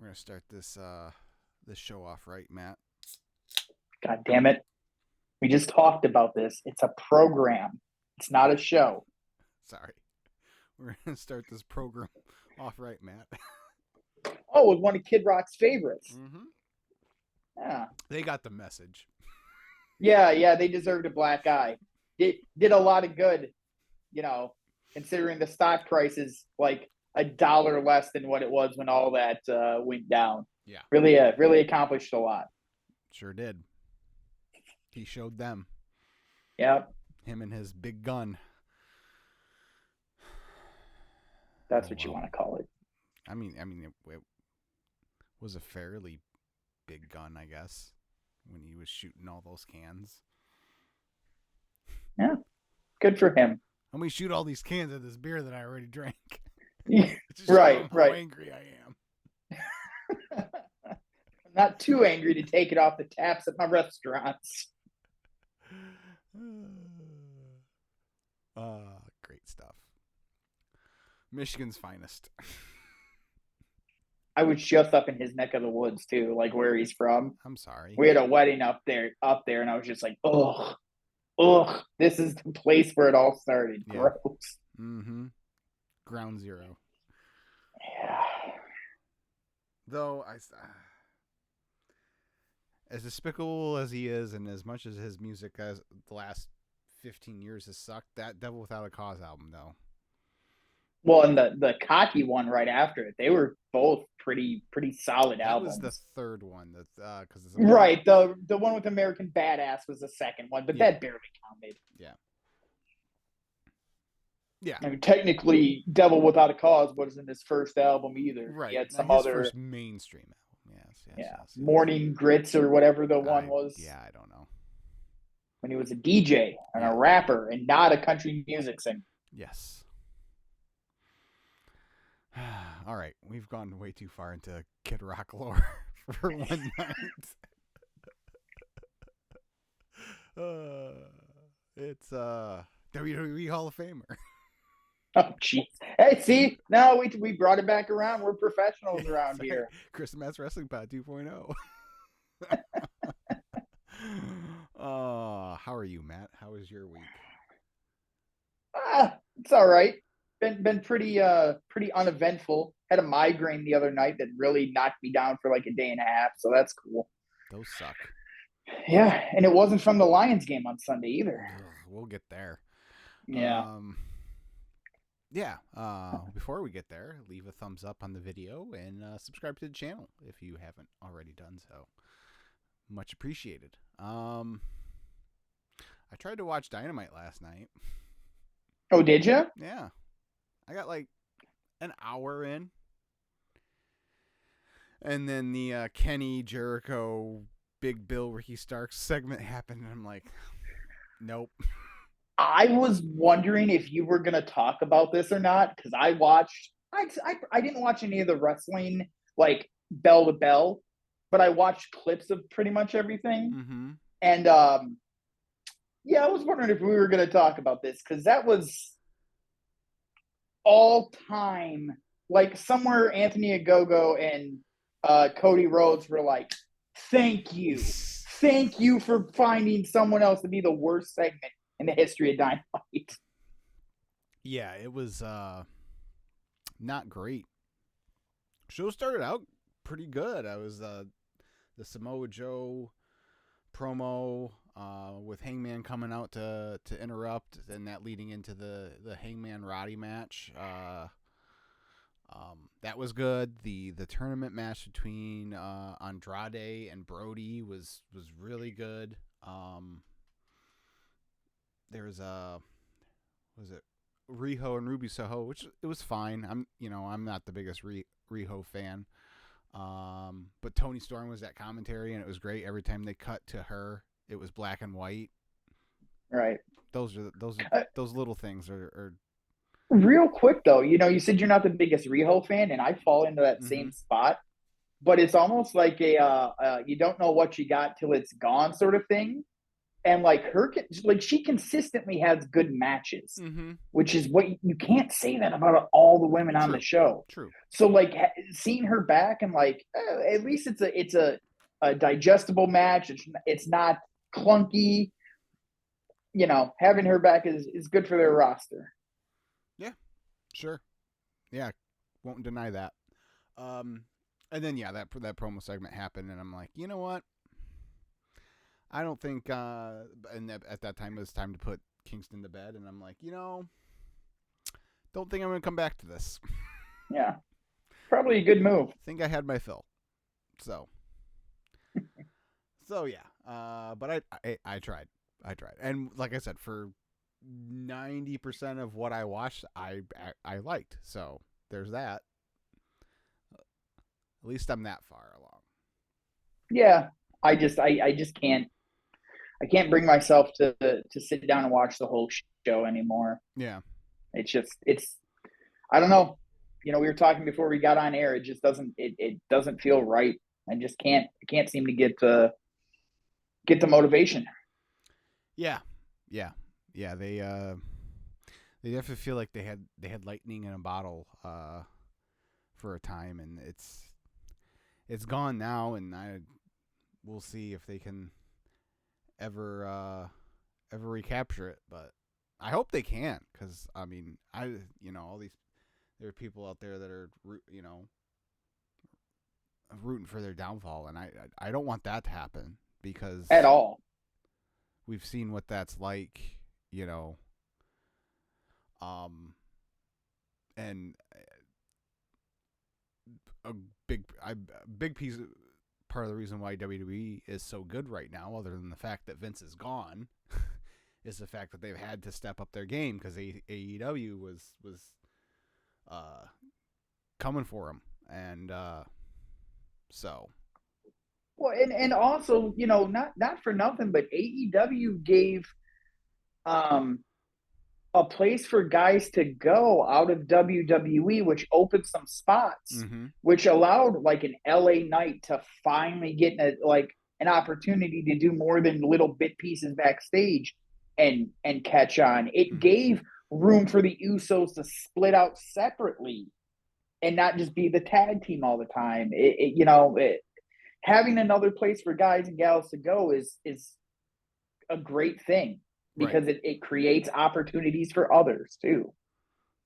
We're gonna start this show off right, Matt. God damn it. We just talked about this. It's a program. It's not a show. Sorry. We're gonna start this program off right, Matt. Oh, it was one of Kid Rock's favorites. Mm-hmm. Yeah. They got the message. Yeah, they deserved a black eye. Did a lot of good, considering the stock price is like $1 less than what it was when all that went down. Yeah. Really accomplished a lot. Sure did. He showed them. Yep. Him and his big gun. That's what you want to call it. I mean, it was a fairly big gun, I guess, when he was shooting all those cans. Yeah, good for him. Let me shoot all these cans of this beer that I already drank. Right. How angry I am. I'm not too angry to take it off the taps at my restaurants. Great stuff. Michigan's finest. I was just up in his neck of the woods too, like where he's from. I'm sorry. We had a wedding up there, and I was just like, ugh, this is the place where it all started. Yeah. Gross. Mm-hmm. Ground zero. Yeah. Though as despicable as he is, and as much as his music as the last 15 years has sucked, that Devil Without a Cause album, though. Well, and the Cocky one right after it, they were both pretty solid albums. That was the third one. Because right, the one with American Badass was the second one, but that barely counted. Yeah. Yeah. I mean, technically, Devil Without a Cause wasn't his first album either. Right. He had some his first mainstream album. Yes. Morning Grits or whatever the one was. Yeah, I don't know. When he was a DJ and a rapper and not a country music singer. Yes. All right, we've gone way too far into Kid Rock lore for one night. It's WWE Hall of Famer. Oh, jeez. Hey, see? Now we brought it back around. We're professionals around here. Kris and Matt's Wrestling Pod 2.0. How are you, Matt? How was your week? It's all right. Been pretty uneventful. Had a migraine the other night that really knocked me down for like a day and a half, so that's cool. Those suck. Yeah, and it wasn't from the Lions game on Sunday either. We'll get there. Yeah. Before we get there, leave a thumbs up on the video and subscribe to the channel if you haven't already done so. Much appreciated. I tried to watch Dynamite last night. Oh, did you? Yeah. I got like an hour in. And then the Kenny, Jericho, Big Bill, Ricky Starks segment happened, and I'm like, nope. I was wondering if you were going to talk about this or not, because I didn't watch any of the wrestling, like, bell to bell, but I watched clips of pretty much everything. Mm-hmm. And, I was wondering if we were going to talk about this, because that was all time, like, somewhere Anthony Ogogo and Cody Rhodes were like, thank you for finding someone else to be the worst segment in the history of Dynamite. Yeah, it was not great. Show started out pretty good. I was the Samoa Joe promo with Hangman coming out to interrupt, and that leading into the Hangman Roddy match. That was good. The tournament match between Andrade and Brody was really good. There was Riho and Ruby Soho, which it was fine. I'm not the biggest Riho fan. But Toni Storm was at commentary, and it was great. Every time they cut to her, it was black and white. Right. Those little things are real quick though. You said you're not the biggest Riho fan, and I fall into that same spot. But it's almost like a you don't know what you got till it's gone sort of thing. And like she consistently has good matches, which is what you can't say that about all the women on the show. True. So like seeing her back and like at least it's a digestible match. It's not clunky. You know, having her back is good for their roster. Yeah, sure. Yeah, won't deny that. And then that promo segment happened, and I'm like, you know what? I don't think, and at that time it was time to put Kingston to bed, and I'm like, don't think I'm going to come back to this. Yeah, probably a good move. I think I had my fill. So yeah. But I tried. And like I said, for 90% of what I watched, I liked. So there's that. At least I'm that far along. Yeah, I just can't. I can't bring myself to sit down and watch the whole show anymore. Yeah. It's I don't know. We were talking before we got on air. It just doesn't feel right. I just can't seem to get the motivation. Yeah. They definitely feel like they had lightning in a bottle for a time, and it's gone now, and we'll see if they can ever recapture it, but I hope they can, because I mean, all these, there are people out there that are rooting for their downfall, and I don't want that to happen, because at all we've seen what that's like, and a big piece of part of the reason why WWE is so good right now, other than the fact that Vince is gone, is the fact that they've had to step up their game, because AEW was coming for them, and so. Well, and also, not for nothing, but AEW gave a place for guys to go out of WWE, which opened some spots, which allowed like an LA Knight to finally get an opportunity to do more than little bit pieces backstage and catch on. It gave room for the Usos to split out separately and not just be the tag team all the time. Having another place for guys and gals to go is a great thing, because it creates opportunities for others too.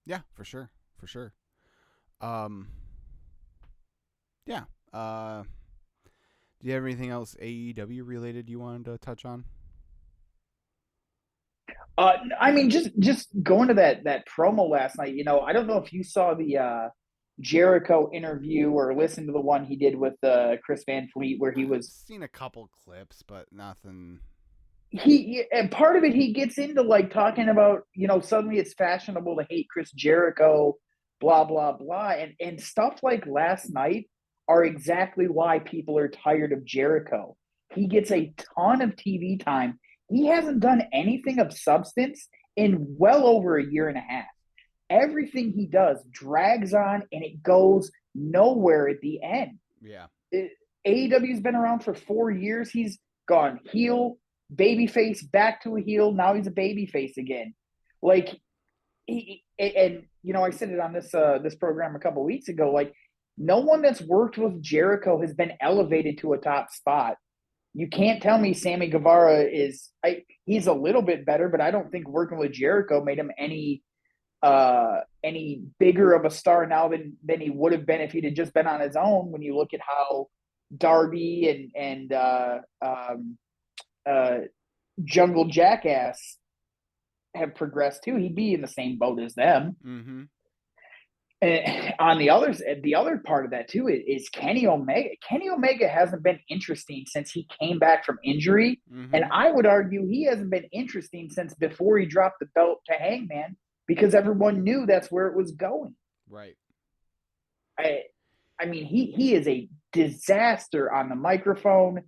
Yeah, for sure. Yeah. Do you have anything else AEW related you wanted to touch on? I mean, just going to that promo last night. I don't know if you saw the Jericho interview or listened to the one he did with Chris Van Fleet, where he was. I've seen a couple clips, but nothing. And part of it, he gets into like talking about, suddenly it's fashionable to hate Chris Jericho, blah blah blah, and stuff like last night are exactly why people are tired of Jericho. He gets a ton of TV time. He hasn't done anything of substance in well over a year and a half. Everything he does drags on, and it goes nowhere at the end. Yeah. AEW's been around for 4 years. He's gone heel, babyface, back to a heel. Now he's a babyface again. Like, I said it on this program a couple of weeks ago. Like, no one that's worked with Jericho has been elevated to a top spot. You can't tell me Sammy Guevara he's a little bit better, but I don't think working with Jericho made him any bigger of a star now than he would have been if he'd have just been on his own. When you look at how Darby and Jungle Jackass have progressed too, he'd be in the same boat as them. And on the other part of that too is Kenny Omega. Kenny Omega hasn't been interesting since he came back from injury, and I would argue he hasn't been interesting since before he dropped the belt to Hangman, because everyone knew that's where it was going. Right. I mean, he is a disaster on the microphone,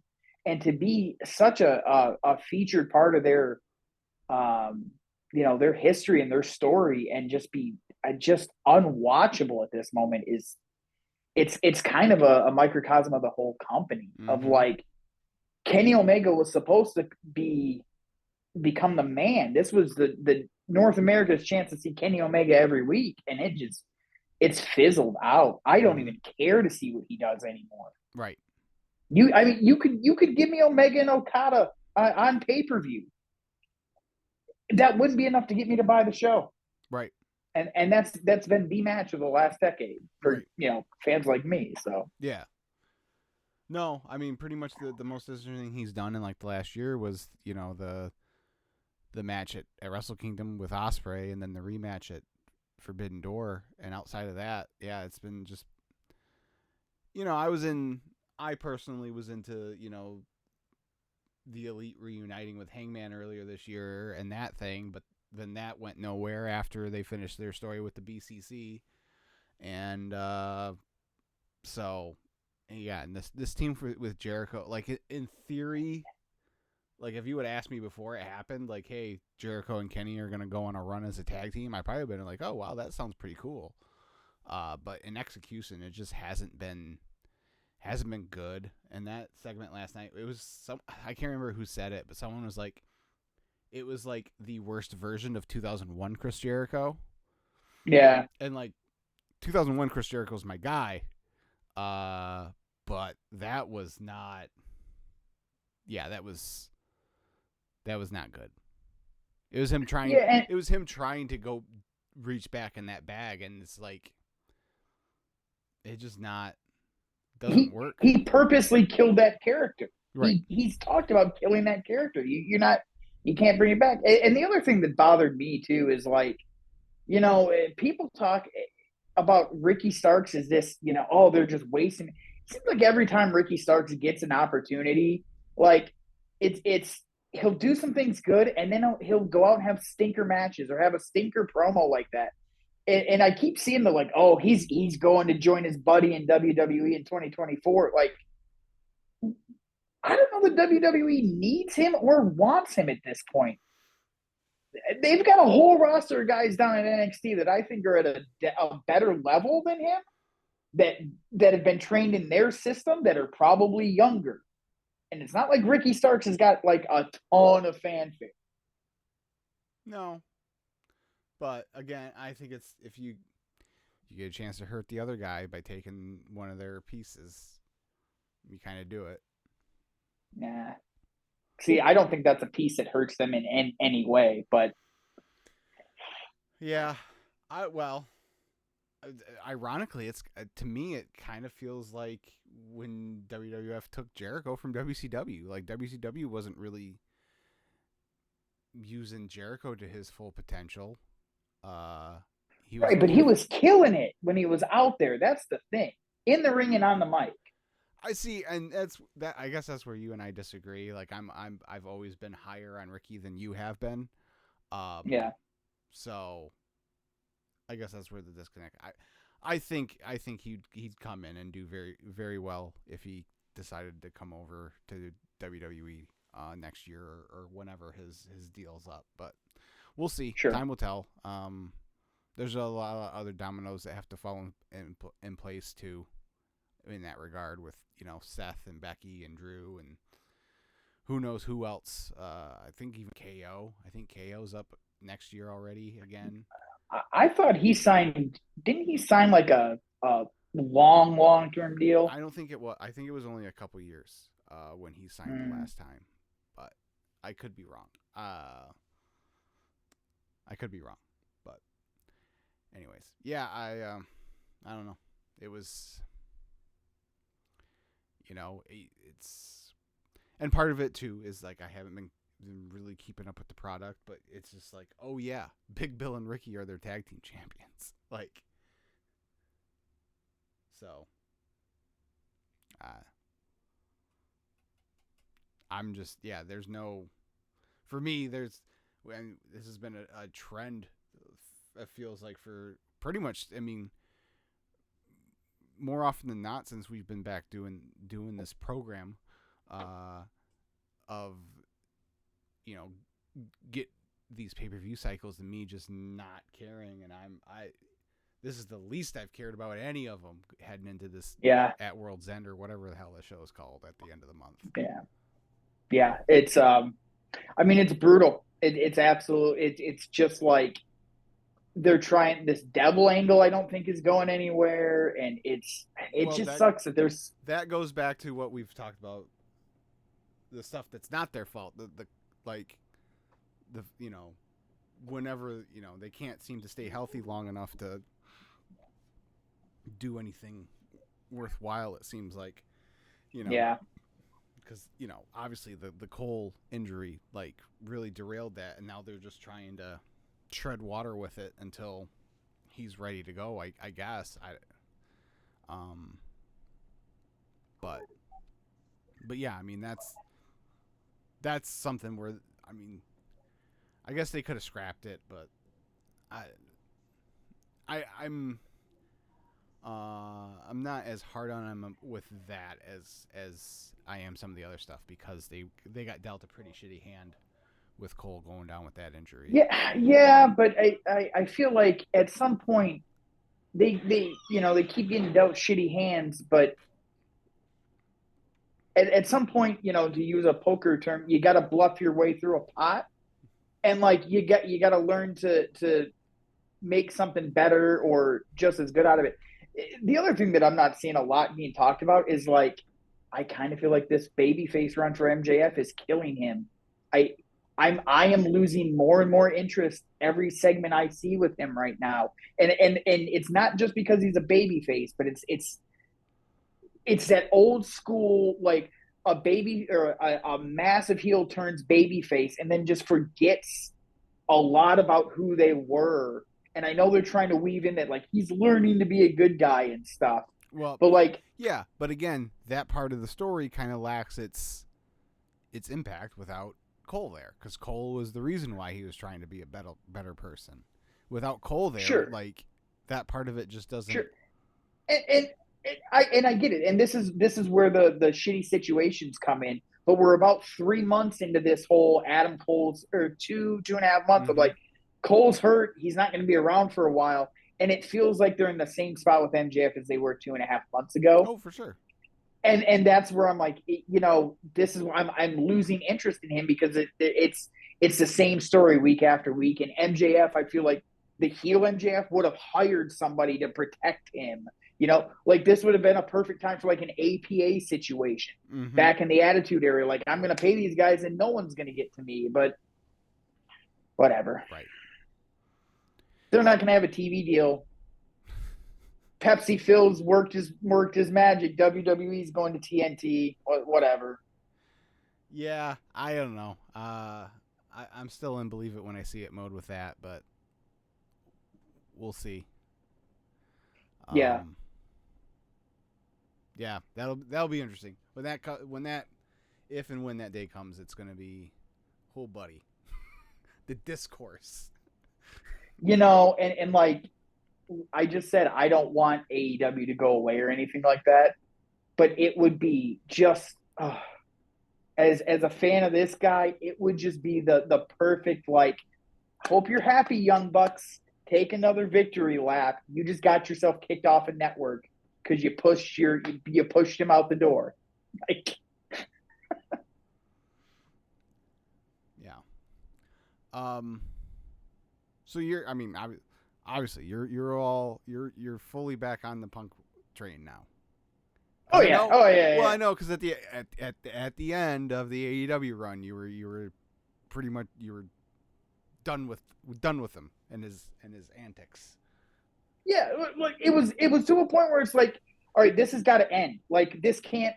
and to be such a featured part of their their history and their story, and just be just unwatchable at this moment it's kind of a microcosm of the whole company. Of like, Kenny Omega was supposed to be become the man. This was the North America's chance to see Kenny Omega every week, and it's fizzled out. I don't even care to see what he does anymore. Right. You could give me Omega and Okada on pay-per-view. That wouldn't be enough to get me to buy the show. Right. And that's been the match of the last decade for fans like me. So yeah. No, I mean pretty much the most interesting thing he's done in like the last year was the match at Wrestle Kingdom with Ospreay, and then the rematch at Forbidden Door. And outside of that, yeah, it's been just I personally was into the Elite reuniting with Hangman earlier this year and that thing, but then that went nowhere after they finished their story with the BCC. And so yeah, and this team with Jericho, like in theory, like if you would ask me before it happened, like, hey, Jericho and Kenny are gonna go on a run as a tag team, I probably been like, oh wow, that sounds pretty cool. But in execution, it just hasn't been good. And that segment last night, it was I can't remember who said it, but someone was like, it was like the worst version of 2001 Chris Jericho. Yeah. And like 2001 Chris Jericho's my guy. But that was not. Yeah, that was not good. It was him trying. Yeah, it was him trying to go reach back in that bag, and it's like it just doesn't work. He purposely killed that character. Right. He's talked about killing that character. You can't bring it back. And the other thing that bothered me too is like, people talk about Ricky Starks as this, oh, they're just wasting. It seems like every time Ricky Starks gets an opportunity, like it's he'll do some things good, and then he'll go out and have stinker matches or have a stinker promo like that. And I keep seeing like, oh, he's going to join his buddy in WWE in 2024. Like, I don't know that WWE needs him or wants him at this point. They've got a whole roster of guys down at NXT that I think are at a better level than him, that have been trained in their system, that are probably younger. And it's not like Ricky Starks has got like a ton of fanfare. No. But again, I think it's if you get a chance to hurt the other guy by taking one of their pieces, you kind of do it. Nah. See, I don't think that's a piece that hurts them in any way, but yeah, ironically, it's to me it kind of feels like when WWF took Jericho from WCW. Like WCW wasn't really using Jericho to his full potential. He was killing it when he was out there. That's the thing, in the ring and on the mic. I see, and I guess that's where you and I disagree. Like I've always been higher on Ricky than you have been. Yeah. So, I guess that's where the disconnect. I think he'd come in and do very, very well if he decided to come over to WWE next year or whenever his deal's up. But we'll see. Sure. Time will tell. There's a lot of other dominoes that have to fall in place too, in that regard, with Seth and Becky and Drew and who knows who else. I think even KO. I think KO's up next year already again. I thought he signed. Didn't he sign like a long-term deal? I don't think it was. I think it was only a couple years when he signed the last time, but I could be wrong. But anyways, yeah, I don't know. It was, it's, and part of it too is like I haven't been really keeping up with the product, but it's just like, oh yeah, Big Bill and Ricky are their tag team champions. Like, so I'm just, yeah, there's no, for me, and this has been a trend, it feels like, for pretty much, I mean, more often than not since we've been back doing this program, of get these pay-per-view cycles and me just not caring, and this is the least I've cared about any of them heading into this at World's End or whatever the hell the show is called at the end of the month. Yeah, it's I mean, it's brutal. It's absolute. It's just like they're trying this devil angle. I don't think is going anywhere, and it Well, just sucks that there's that goes back to what we've talked about, the stuff that's not their fault. The like the whenever they can't seem to stay healthy long enough to do anything worthwhile. It seems like yeah. because obviously the Cole injury like really derailed that, and now they're just trying to tread water with it until he's ready to go. I guess but yeah, I mean that's something where I mean I guess they could have scrapped it, but I'm I'm not as hard on him with that as I am some of the other stuff, because they got dealt a pretty shitty hand with Cole going down with that injury. Yeah, but I feel like at some point they keep getting dealt shitty hands, but at some point, to use a poker term, you got to bluff your way through a pot, and like you got to learn to make something better or just as good out of it. The other thing that I'm not seeing a lot being talked about is like I kind of feel like this babyface run for MJF is killing him. I I am losing more and more interest every segment I see with him right now. And it's not just because he's a babyface, but it's that old school like a baby or a massive heel turns babyface and then just forgets a lot about who they were. And I know they're trying to weave in that like he's learning to be a good guy and stuff. Well, but like yeah, but again, that part of the story kind of lacks its impact without Cole there, because Cole was the reason why he was trying to be a better person. Without Cole there, sure, like that part of it just doesn't. sure, and I get it, and this is where the shitty situations come in. But we're about 3 months into this whole Adam Cole's or 2.5 months of like Cole's hurt, he's not going to be around for a while, and it feels like they're in the same spot with MJF as they were 2.5 months ago. Oh, for sure. And that's where I'm like, this is why I'm losing interest in him, because it's the same story week after week. And MJF, I feel like the heel MJF would have hired somebody to protect him. Like this would have been a perfect time for like an APA situation back in the Attitude Era. Like I'm going to pay these guys and no one's going to get to me, but whatever. Right. They're not going to have a TV deal. Pepsi Phil's worked his magic. WWE's going to TNT. Whatever. Yeah, I don't know. I'm still in believe it when I see it mode with that, but we'll see. Yeah. Yeah, that'll be interesting. When that day comes, it's going to be, oh buddy, the discourse. And like I just said, I don't want AEW to go away or anything like that, but it would be just as a fan of this guy, it would just be the perfect like. Hope you're happy, Young Bucks. Take another victory lap. You just got yourself kicked off a network because you pushed him out the door. Like, yeah. So obviously you're fully back on the Punk train now. Oh yeah. Well, I know, because at the end of the AEW run, you were pretty much done with him and his antics. Yeah, like it was to a point where it's like, all right, this has got to end. Like this can't.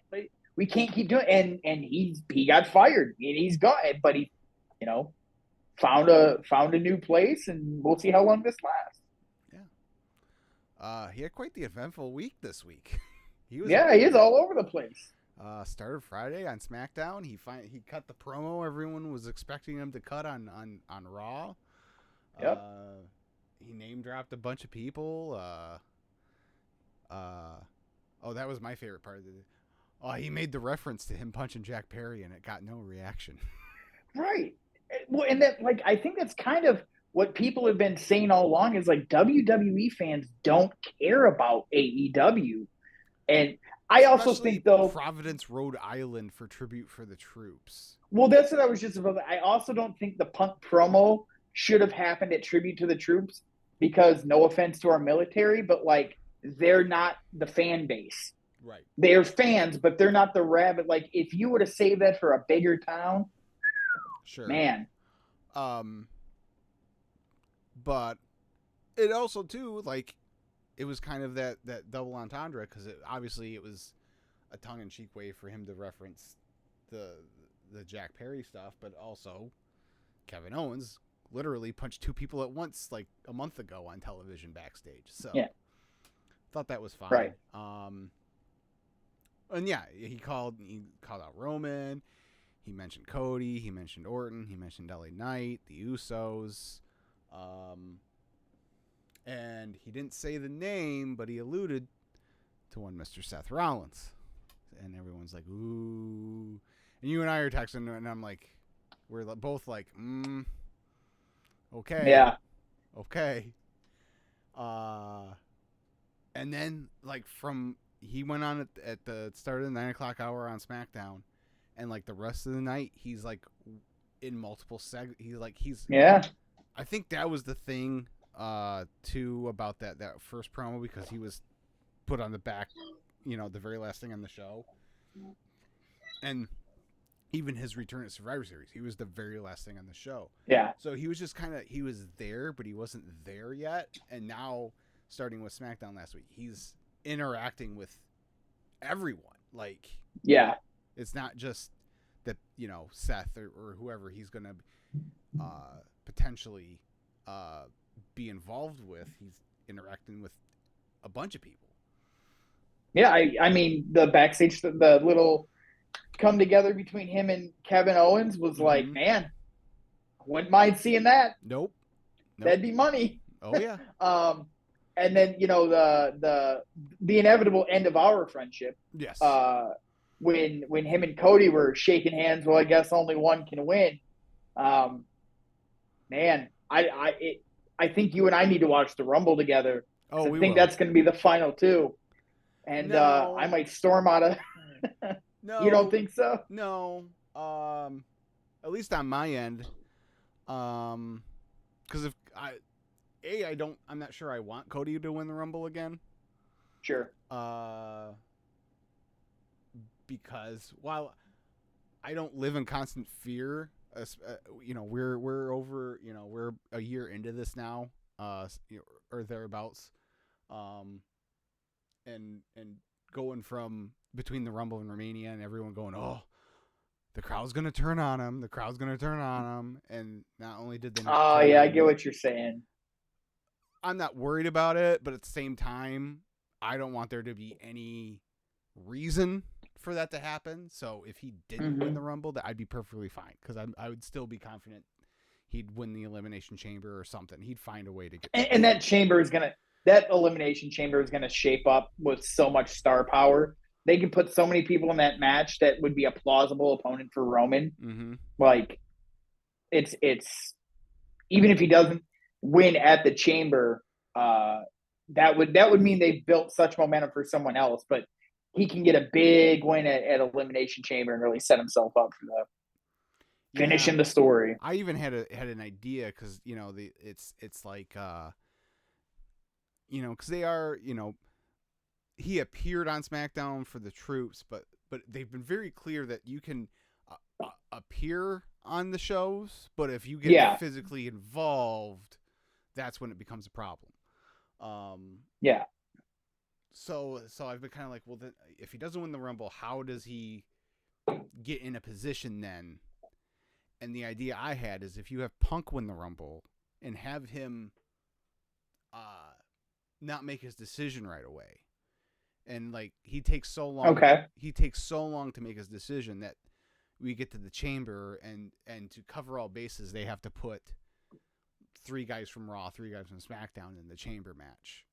We can't keep doing. And he got fired and he's gone. But he, found a new place, and we'll see how long this lasts. Yeah. He had quite the eventful week this week. He is all over the place. Started Friday on SmackDown. He cut the promo everyone was expecting him to cut on Raw. Yep. He name dropped a bunch of people. That was my favorite part of it. He made the reference to him punching Jack Perry, and it got no reaction. Right. Well, and that, like, I think that's kind of what people have been saying all along is like WWE fans don't care about AEW. And I also Especially think, though, Providence, Rhode Island for tribute for the troops. well, that's what I was just about. I also don't think the Punk promo should have happened at Tribute to the Troops because, no offense to our military, but like they're not the fan base. Right. They're fans, but they're not the rabid. Like if you would have saved that for a bigger town, Sure. man. But it also too like it was kind of that double entendre because obviously it was a tongue-in-cheek way for him to reference the Jack Perry stuff, but also Kevin Owens literally punched two people at once like a month ago on television backstage. So yeah, thought that was fine. Right. And yeah, he called out Roman. He mentioned Cody. He mentioned Orton. He mentioned LA Knight, the Usos. And he didn't say the name, but he alluded to one Mr. Seth Rollins. And everyone's like, ooh. And you and I are texting, and I'm like, we're both like, okay. Yeah. Okay. And then, like, he went on at the start of the 9 o'clock hour on SmackDown, and, like, the rest of the night, he's, like, in multiple he's Yeah. I think that was the thing, too, about that first promo, because he was put on the back, the very last thing on the show. And even his return at Survivor Series, he was the very last thing on the show. Yeah. So he was just he was there, but he wasn't there yet. And now, starting with SmackDown last week, he's interacting with everyone. Like, yeah, it's not just that, Seth or whoever he's going to potentially be involved with. He's interacting with a bunch of people. Yeah, I mean, the backstage, the little come together between him and Kevin Owens was like, man, wouldn't mind seeing that. Nope. That'd be money. Oh yeah. And then the inevitable end of our friendship. Yes. When him and Cody were shaking hands, well, I guess only one can win. Man, I think you and I need to watch the Rumble together. Oh, I think that's going to be the final two. And no. I might storm out of. No, you don't think so? No. At least on my end. Because if I'm not sure I want Cody to win the Rumble again. Sure. Because while I don't live in constant fear, we're over, we're a year into this now, or thereabouts, and going from between the Rumble and Romania and everyone going, oh, the crowd's gonna turn on him. The crowd's gonna turn on him, and not only did they. Oh yeah, I get what you're saying. I'm not worried about it, but at the same time, I don't want there to be any reason for that to happen. So if he didn't win the Rumble, I'd be perfectly fine because I would still be confident he'd win the Elimination Chamber or something. He'd find a way to get. And that Elimination Chamber is gonna shape up with so much star power. They can put so many people in that match that would be a plausible opponent for Roman. Mm-hmm. Like, it's even if he doesn't win at the Chamber, that would mean they built such momentum for someone else. But he can get a big win at Elimination Chamber and really set himself up for the finishing the story. I even had an idea because it's like because they are he appeared on SmackDown for the troops, but they've been very clear that you can appear on the shows, but if you get physically involved, that's when it becomes a problem. So I've been kind of like, well, then, if he doesn't win the Rumble, how does he get in a position then? And the idea I had is if you have Punk win the Rumble and have him not make his decision right away. And like he takes so long to make his decision that we get to the Chamber and to cover all bases, they have to put 3 guys from Raw, 3 guys from SmackDown in the Chamber match.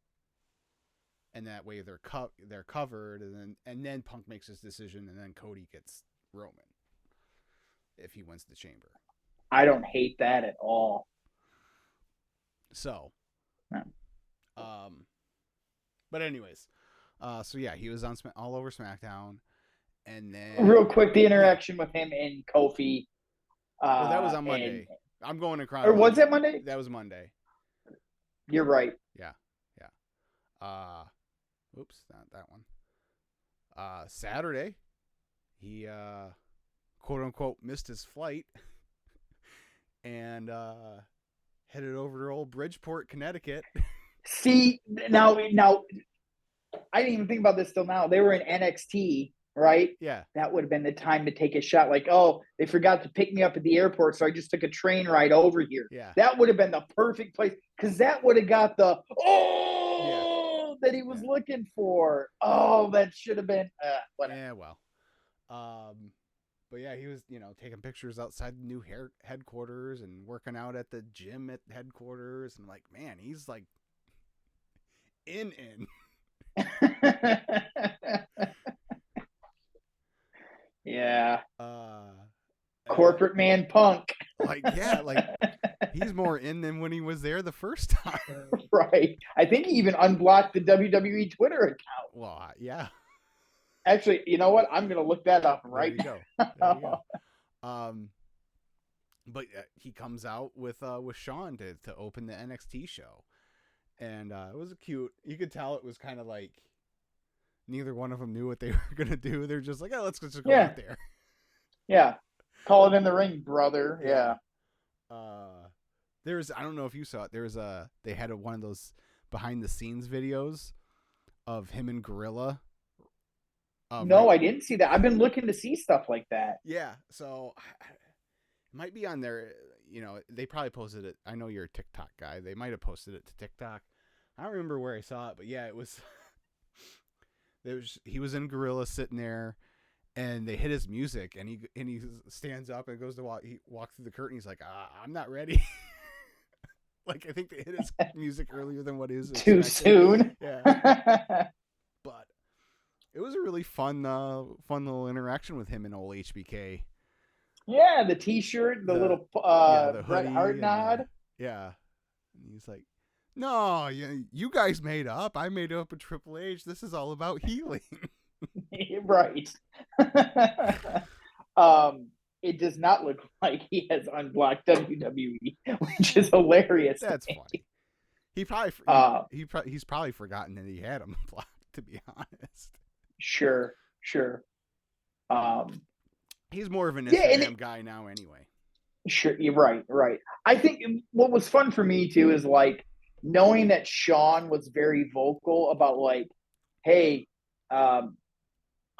And that way they're covered, and then Punk makes his decision, and then Cody gets Roman if he wins the Chamber. I don't hate that at all. So, but anyways, So yeah, he was on all over SmackDown, and Real then quick, the interaction with him and Kofi. well, that was on And Monday. I'm going in or was chronology. that Monday? That was Monday. You're right. Yeah, yeah. Oops, not that one. Saturday, he quote unquote missed his flight and headed over to old Bridgeport, Connecticut. See, now, I didn't even think about this till now. They were in NXT, right? Yeah. That would have been the time to take a shot. Like, oh, they forgot to pick me up at the airport, so I just took a train ride over here. Yeah. That would have been the perfect place because that would have got the that he was looking for. Oh, that should have been. Whatever. Yeah, well. But yeah, he was, taking pictures outside the new headquarters and working out at the gym at headquarters. And like, man, he's like in. Yeah. Corporate man Punk. Like, yeah, like he's more in than when he was there the first time. Right. I think he even unblocked the WWE Twitter account. Well, yeah. Actually, you know what? I'm going to look that up right now. There you go. But he comes out with Sean to open the NXT show. And it was cute. You could tell it was kind of like neither one of them knew what they were going to do. They're just like, oh, let's just go out there. Yeah. Call it in the ring, brother. Yeah. I don't know if you saw it. They had one of those behind the scenes videos of him and Gorilla. No, I didn't see that. I've been looking to see stuff like that. Yeah. So it might be on there. They probably posted it. I know you're a TikTok guy. They might have posted it to TikTok. I don't remember where I saw it, but yeah, it was. He was in Gorilla sitting there, and they hit his music, and he stands up and goes to walk. He walks through the curtain. He's like, "I'm not ready." Like, I think they hit his music earlier than what is too soon. Yeah, but it was a really fun little interaction with him and old HBK. Yeah, the T-shirt, the little the Bret Hart nod. Yeah, and he's like, "No, you guys made up. I made up with Triple H. This is all about healing." Right. It does not look like he has unblocked WWE, which is hilarious. That's funny. He's probably forgotten that he had him blocked, to be honest. Sure. He's more of an Instagram guy now anyway. Sure, you're right. I think what was fun for me too is like knowing that Sean was very vocal about like, hey, I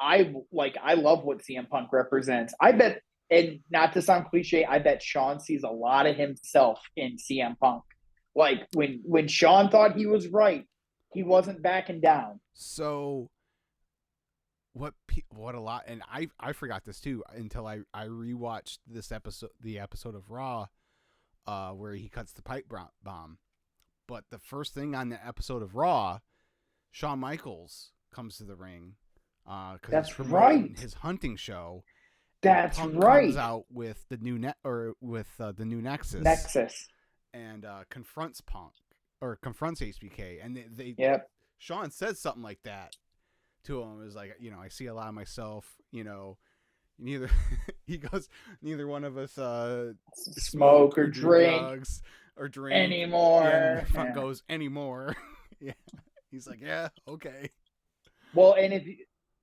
love what CM Punk represents. I bet, and not to sound cliche, I bet Sean sees a lot of himself in CM Punk. Like when Sean thought he was right, he wasn't backing down. So what a lot, and I forgot this too until I rewatched the episode of Raw where he cuts the pipe bomb. But the first thing on the episode of Raw, Shawn Michaels comes to the ring because he's promoting his hunting show. That's Punk right. Comes out with the new the new Nexus. And confronts Punk or confronts HBK, and they Sean says something like that to him. It was like, I see a lot of myself. Neither he goes, neither one of us smoke or drink drugs or drink anymore. Yeah, and Punk goes anymore. Yeah, he's like, yeah, okay. Well, and if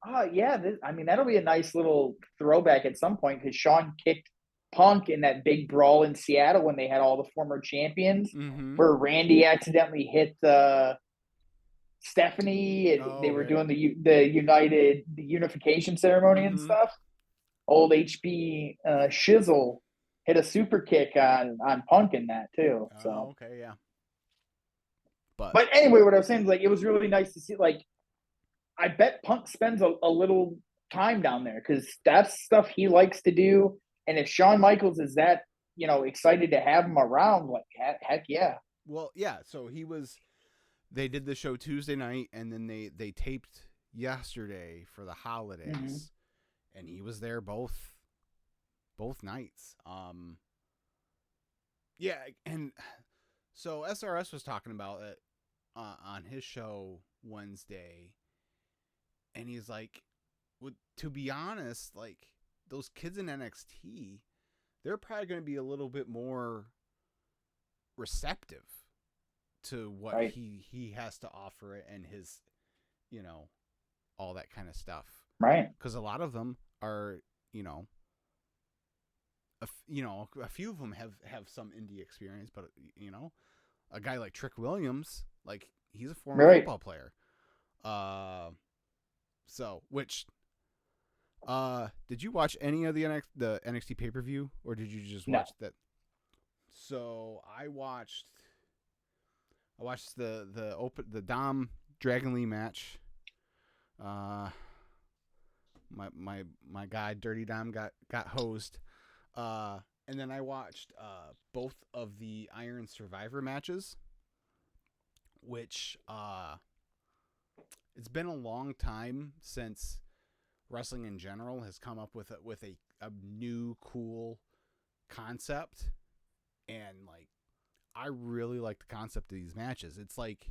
that'll be a nice little throwback at some point because Sean kicked Punk in that big brawl in Seattle when they had all the former champions, where Randy accidentally hit Stephanie, and they were doing the unification ceremony and stuff. Old HB Shizzle hit a super kick on Punk in that too. So okay, yeah. But anyway, what I was saying is like it was really nice to see. Like, I bet Punk spends a little time down there because that's stuff he likes to do. And if Shawn Michaels is that, excited to have him around, like, heck yeah. Well, yeah. So they did the show Tuesday night, and then they taped yesterday for the holidays, and he was there both nights. Yeah, and so SRS was talking about it on his show Wednesday, And he's like, to be honest, like those kids in NXT, they're probably going to be a little bit more receptive to what Right. he has to offer and his, all that kind of stuff. Right. Because a lot of them are, a few of them have some indie experience, but a guy like Trick Williams, like he's a former football player. Did you watch any of the NXT pay-per-view, or did you just watch that? So I watched the Dom Dragon Lee match. My guy Dirty Dom got hosed. And then I watched both of the Iron Survivor matches, which it's been a long time since wrestling in general has come up with a new cool concept, and like I really like the concept of these matches. It's like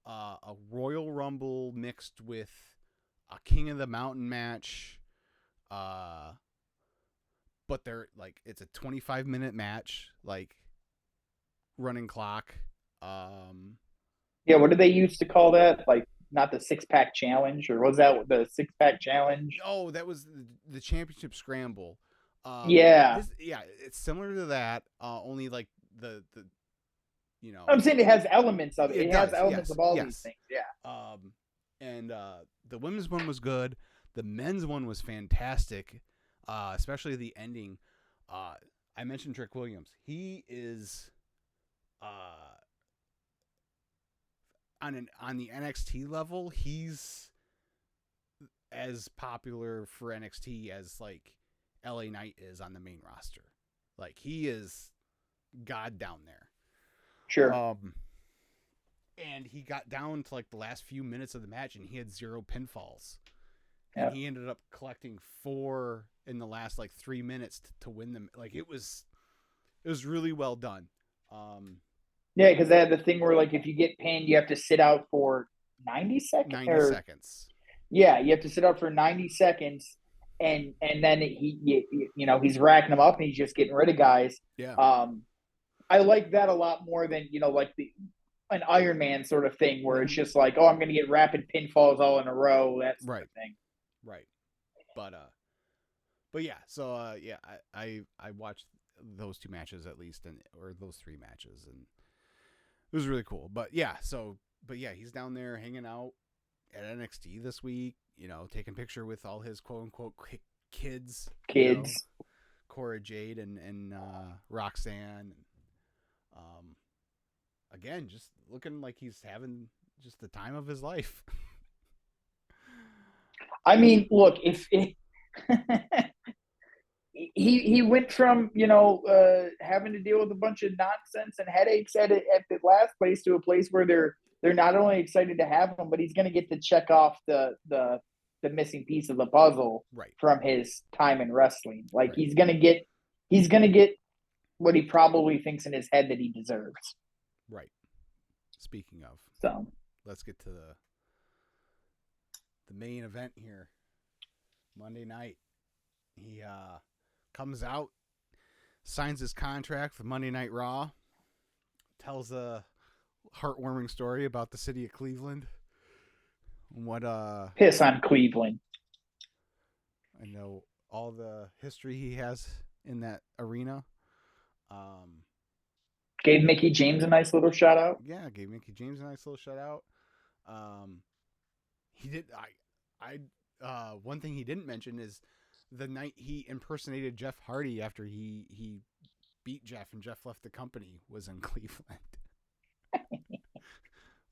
a Royal Rumble mixed with a King of the Mountain match, but they're like it's a 25-minute match, like running clock. Yeah, what did they used to call that? Like not the 6-pack challenge, or was that the 6-pack challenge? Oh, that was the championship scramble. Yeah. It's similar to that. Only like the I'm saying it has elements of it. It has does, elements of all yes. these things. Yeah. And the women's one was good. The men's one was fantastic. Especially the ending. I mentioned Trick Williams. He is on the NXT level, he's as popular for NXT as like LA Knight is on the main roster. Like he is God down there. Sure. And he got down to like the last few minutes of the match and he had 0 pinfalls. Yep. And he ended up collecting 4 in the last like 3 minutes to win them. Like it was really well done. Yeah, because they had the thing where like if you get pinned, you have to sit out for 90 seconds. 90 seconds. Yeah, you have to sit out for 90 seconds, and then he's racking them up and he's just getting rid of guys. Yeah. I like that a lot more than like an Iron Man sort of thing where it's just like, oh, I'm going to get rapid pinfalls all in a row, that sort of thing. Right. But yeah, so I watched those 2 matches at least, or those 3 matches, and it was really cool. But yeah, he's down there hanging out at NXT this week, taking picture with all his quote unquote kids, Cora Jade and Roxanne. Again, just looking like he's having just the time of his life. I mean, look, if he went from having to deal with a bunch of nonsense and headaches at the last place to a place where they're not only excited to have him, but he's going to get to check off the missing piece of the puzzle from his time in wrestling. Like he's going to get what he probably thinks in his head that he deserves. Right. Speaking of, so let's get to the main event here. Monday night, he comes out, signs his contract for Monday Night Raw, tells a heartwarming story about the city of Cleveland. What piss on Cleveland. I know all the history he has in that arena. Gave Mickie James a nice little shout out. Yeah, gave Mickie James a nice little shout out. He did. One thing he didn't mention is the night he impersonated Jeff Hardy after he beat Jeff and Jeff left the company was in Cleveland.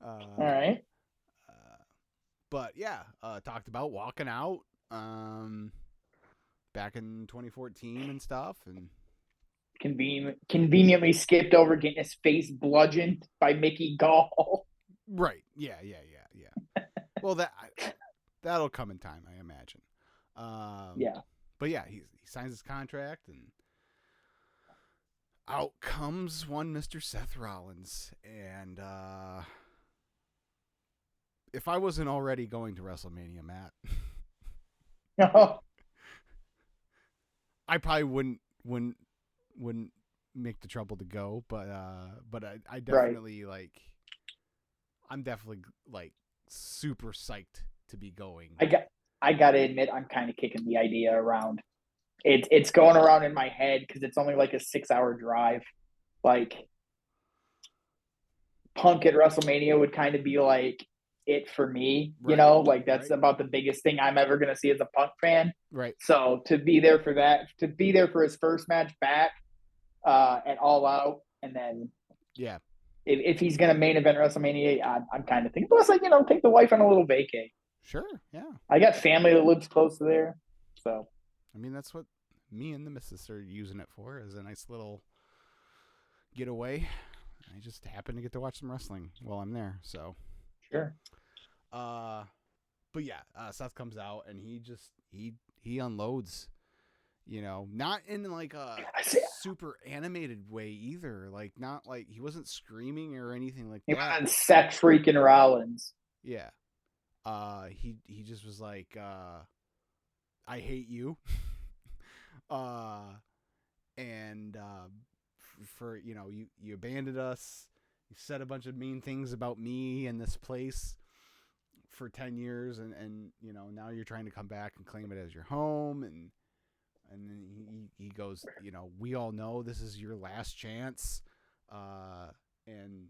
All right. But yeah, talked about walking out back in 2014 and stuff, and conveniently skipped over getting his face bludgeoned by Mickey Gall. Right. Yeah. Well, that'll come in time, I imagine. Yeah. But yeah, he signs his contract, and out comes one Mr. Seth Rollins, and if I wasn't already going to WrestleMania, Matt, I probably wouldn't make the trouble to go, but I definitely like I'm definitely like super psyched to be going. I gotta admit, I'm kind of kicking the idea around. It's going around in my head because it's only like a 6-hour drive. Like Punk at WrestleMania would kind of be like it for me, you know, like that's about the biggest thing I'm ever gonna see as a Punk fan. Right. So to be there for that, to be there for his first match back at All Out, and then if he's gonna main event WrestleMania, I'm kind of thinking. Plus, like take the wife on a little vacay. Sure. Yeah. I got family that lives close to there, so. I mean, that's what me and the missus are using it for, is a nice little getaway. I just happen to get to watch some wrestling while I'm there, so. Sure. But yeah, Seth comes out and he unloads, not in like a super animated way either. Like not like he wasn't screaming or anything like that. He wasn't Seth freaking Rollins. Yeah. He just was like, I hate you. For you abandoned us. You said a bunch of mean things about me and this place for 10 years, and now you're trying to come back and claim it as your home, and then he goes, we all know this is your last chance, and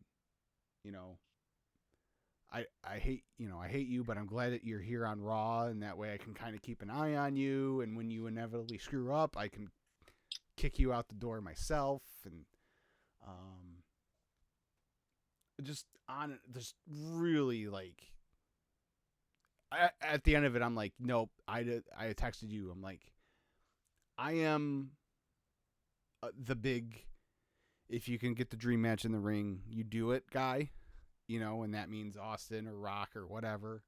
I hate you, but I'm glad that you're here on Raw, and that way I can kind of keep an eye on you, and when you inevitably screw up, I can kick you out the door myself, and just really like at the end of it, I'm like, nope. I texted you. I'm like, I am the big, if you can get the dream match in the ring, you do it guy, and that means Austin or Rock or whatever.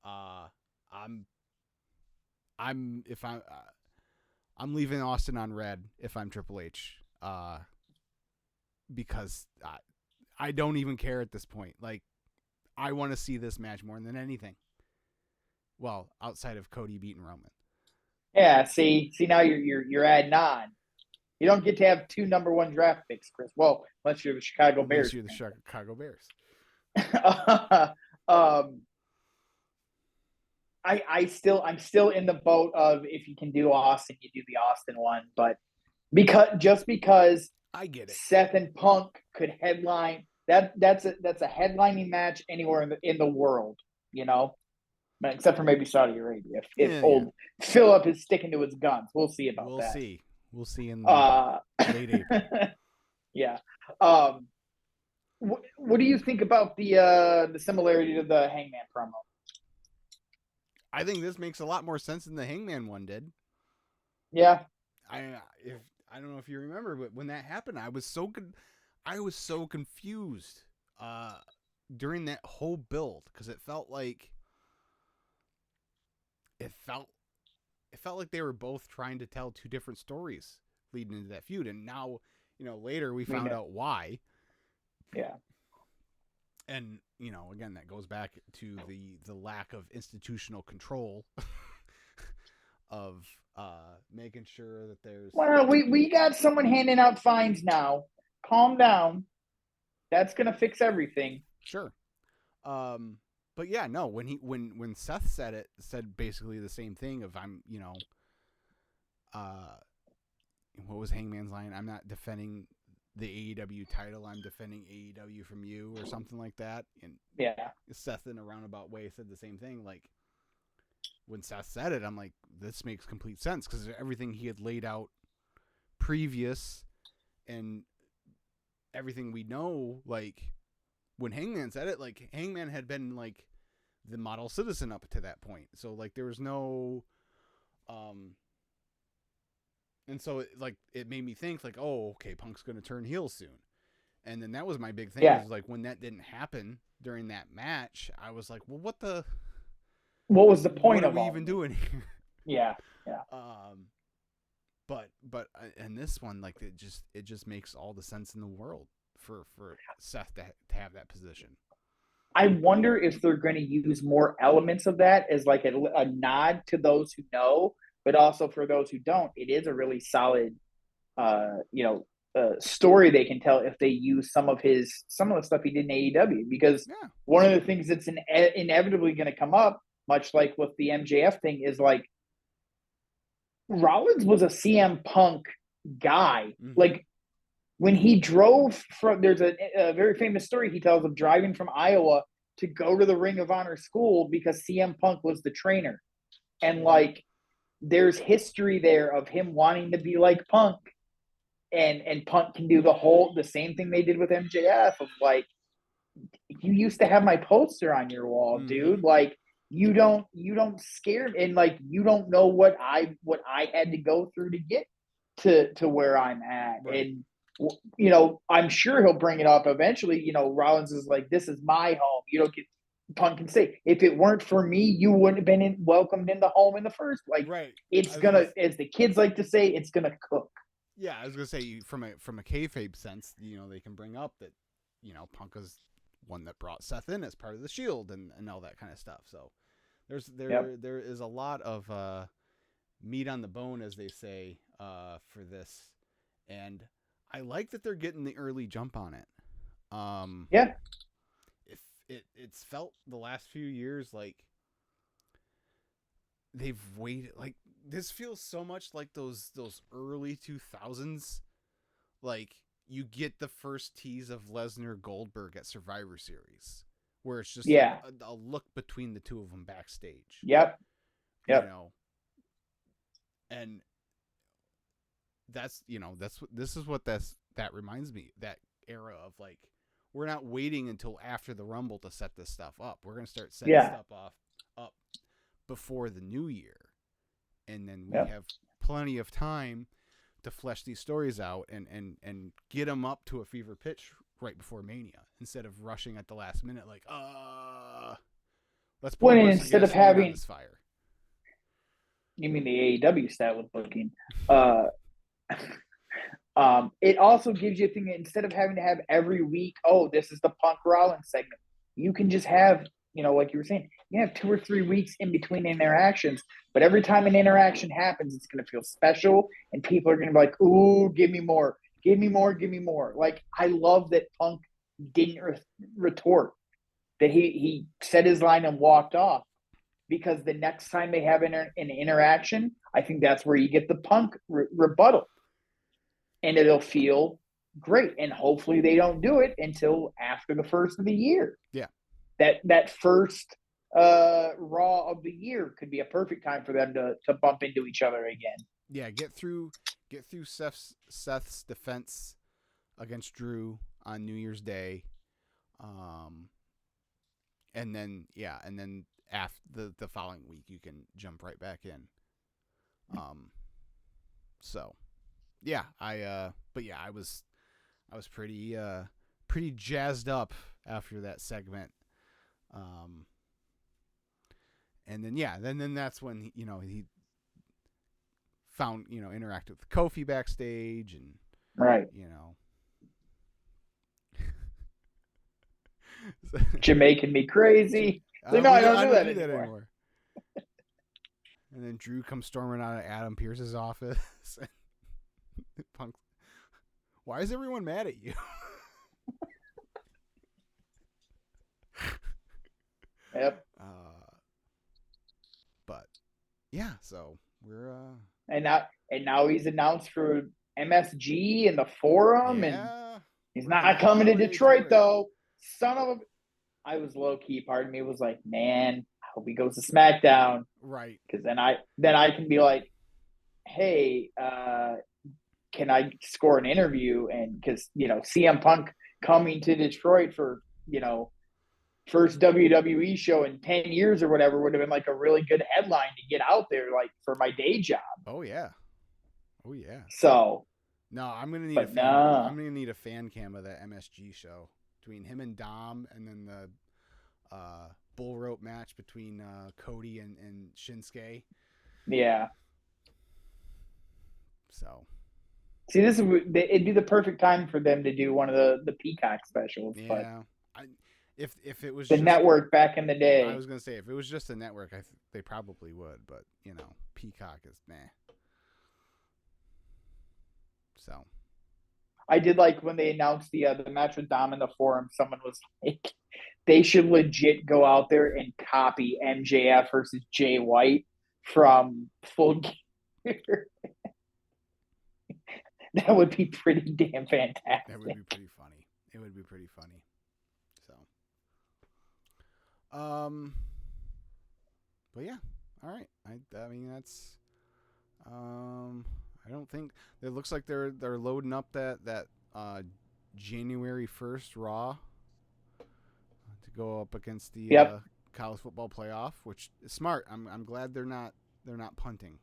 I'm leaving Austin on red if I'm Triple H, because I don't even care at this point. Like, I want to see this match more than anything. Well, outside of Cody beating Roman. Yeah, see now you're adding on. You don't get to have 2 number 1 draft picks, Kris. Well, unless you're the Chicago Bears. Unless you're the Chicago Bears. I'm still in the boat of, if you can do Austin, you do the Austin one, but because I get it. Seth and Punk could headline that's a headlining match anywhere in the world, except for maybe Saudi Arabia. If old Philip is sticking to his guns, we'll see about that. We'll see in late April. Yeah. What do you think about the similarity to the Hangman promo? I think this makes a lot more sense than the Hangman one did. Yeah. I don't know if you remember, but when that happened, I was so confused during that whole build, because it felt like they were both trying to tell 2 different stories leading into that feud, and now later we found out why. Yeah. And again, that goes back to the lack of institutional control of making sure that there's. Well, we got someone handing out fines now. Calm down. That's gonna fix everything. Sure. But yeah, no. When Seth said basically the same thing of what was Hangman's line? I'm not defending the AEW title. I'm defending AEW from you, or something like that. And Seth in a roundabout way said the same thing. Like, when Seth said it, I'm like, this makes complete sense, because everything he had laid out previous and everything we know, like when Hangman said it, like Hangman had been like the model citizen up to that point. So like there was no, and so it made me think like, oh, okay, Punk's going to turn heel soon. And then that was my big thing. Yeah. Was like, when that didn't happen during that match, I was like, well, what was the point of what are we even doing here? Yeah. But in this one, like it just makes all the sense in the world for Seth to have that position. I wonder if they're going to use more elements of that as like a nod to those who know, but also for those who don't. It is a really solid, story they can tell if they use some of the stuff he did in AEW. Because Yeah. one of the things that's inevitably going to come up, much like with the MJF thing, is like Rollins was a CM Punk guy. Mm-hmm. Like when he drove from, there's a very famous story he tells of driving from Iowa to go to the Ring of Honor school because CM Punk was the trainer. And like, there's history there of him wanting to be like Punk. And Punk can do the same thing they did with MJF of like, you used to have my poster on your wall, dude. Like, you don't scare me, and like you don't know what I had to go through to get to where I'm at. Right. And I'm sure he'll bring it up eventually. Rollins is like, this is my home. Punk can say, if it weren't for me, you wouldn't have been welcomed in the home in the first. Like, right. It's gonna, as the kids like to say, it's gonna cook. Yeah, I was gonna say from a kayfabe sense, they can bring up that, Punk is one that brought Seth in as part of the Shield and all that kind of stuff. So there is a lot of meat on the bone, as they say, for this, and I like that they're getting the early jump on it. Yeah. If it's felt the last few years like they've waited. Like, this feels so much like those early 2000s. Like, you get the first tease of Lesnar Goldberg at Survivor Series, where it's just a look between the two of them backstage. Yep. And that's what that reminds me, that era of like, we're not waiting until after the Rumble to set this stuff up. We're going to start setting stuff up before the new year. And then we have plenty of time to flesh these stories out and get them up to a fever pitch right before Mania, instead of rushing at the last minute like, let's put instead of having this fire. You mean the AEW style of booking? It also gives you a thing, instead of having to have every week, this is the Punk Rollins segment. You can just have, like you were saying, you have 2 or 3 weeks in between interactions, but every time an interaction happens, it's going to feel special, and people are going to be like, ooh, give me more, give me more, give me more. Like, I love that Punk didn't retort, that he said his line and walked off, because the next time they have an interaction, I think that's where you get the Punk rebuttal, and it'll feel great. And hopefully they don't do it until after the first of the year. Yeah. That first Raw of the year could be a perfect time for them to bump into each other again. Yeah, get through Seth's defense against Drew on New Year's Day, and then after the following week you can jump right back in. So yeah, I was pretty jazzed up after that segment. And then that's when he found, interacted with Kofi backstage, and right. Jamaican me crazy. I don't do that anymore. And then Drew comes storming out of Adam Pearce's office. Punk, why is everyone mad at you? Yep. But yeah, so we're and now he's announced for MSG and the Forum, and he's not coming to Detroit though. Son of a! I was low key. Part of me was like, man, I hope he goes to SmackDown, right? Because then I can be like, hey, can I score an interview? And because CM Punk coming to Detroit for first WWE show in 10 years or whatever would have been like a really good headline to get out there, like, for my day job. Oh yeah. So no, I'm gonna need I'm gonna need a fan cam of that MSG show between him and Dom, and then the bull rope match between Cody and Shinsuke. Yeah. So see, it'd be the perfect time for them to do one of the Peacock specials. Yeah. If it was the just, network back in the day. I was gonna say if it was just a network, they probably would, but Peacock is meh. So I did like when they announced the match with Dom in the forum. Someone was like, they should legit go out there and copy MJF versus Jay White from Full Gear. That would be pretty damn fantastic. That would be pretty funny. It would be pretty funny. So, but yeah, all right. I mean that's, I don't think it looks like they're loading up that January 1st Raw to go up against the college football playoff, which is smart. I'm glad they're not punting.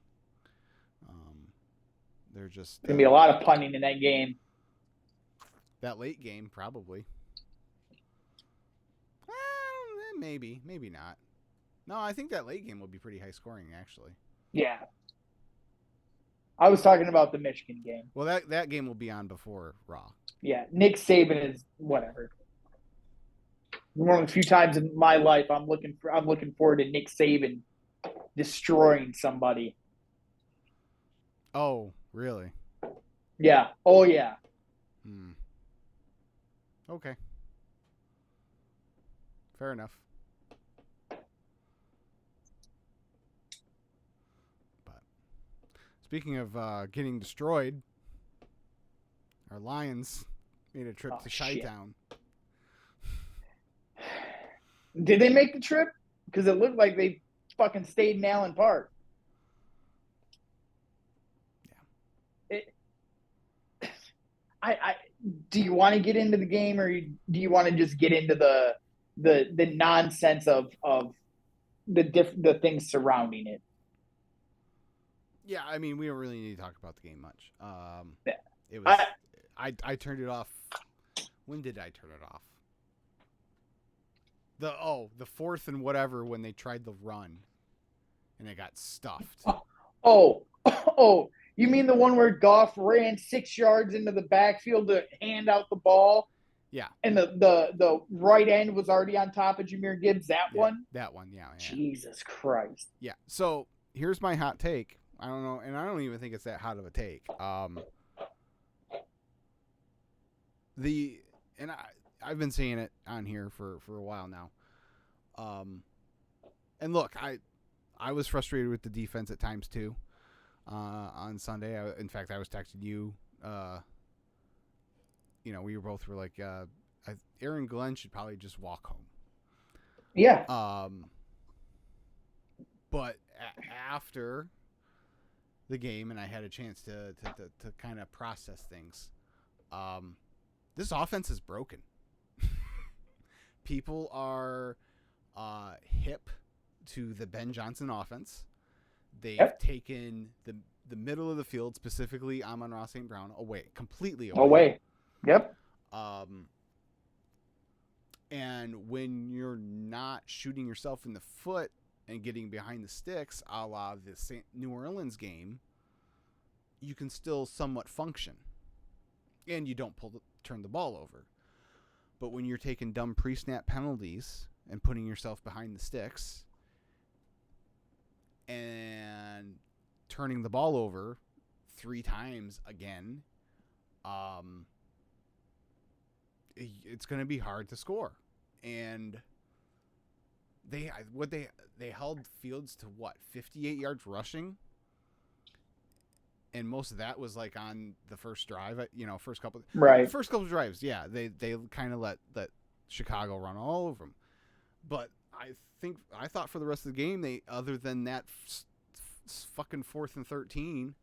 They're just gonna be a lot of punting in that game. That late game, probably. Maybe not. No, I think that late game will be pretty high scoring, actually. Yeah. I was talking about the Michigan game. Well, that game will be on before Raw. Yeah, Nick Saban is whatever. One of the few times in my life I'm looking forward to Nick Saban destroying somebody. Oh, really? Yeah. Oh, yeah. Okay. Fair enough. But speaking of getting destroyed, our Lions made a trip to Chi-Town. Did they make the trip? Because it looked like they fucking stayed in Allen Park. Yeah. I do you want to get into the game, or do you want to just get into the nonsense of the things surrounding it? Yeah, I mean, we don't really need to talk about the game much. Yeah. It was I turned it off. When did I turn it off? The fourth and whatever when they tried the run, and it got stuffed. Oh! You mean the one where Goff ran 6 yards into the backfield to hand out the ball? Yeah. And the right end was already on top of Jahmyr Gibbs. That one. That one. Yeah. Jesus Christ. Yeah. So here's my hot take. I don't know, and I don't even think it's that hot of a take. I've been saying it on here for a while now. And look, I was frustrated with the defense at times too. On Sunday, in fact, I was texting you. We both were like, Aaron Glenn should probably just walk home. Yeah. But after the game, and I had a chance to kind of process things. This offense is broken. People are hip to the Ben Johnson offense. They've taken the middle of the field, specifically Amon-Ra St. Brown, completely away. Yep. And when you're not shooting yourself in the foot and getting behind the sticks, a la the New Orleans game, you can still somewhat function. And you don't turn the ball over. But when you're taking dumb pre-snap penalties and putting yourself behind the sticks and turning the ball over 3 times again, it's going to be hard to score. And they held Fields to 58 yards rushing, and most of that was like on the first drive. First couple of drives. Yeah, they kind of let Chicago run all over them. But I thought for the rest of the game, they, other than that fucking 4th and 13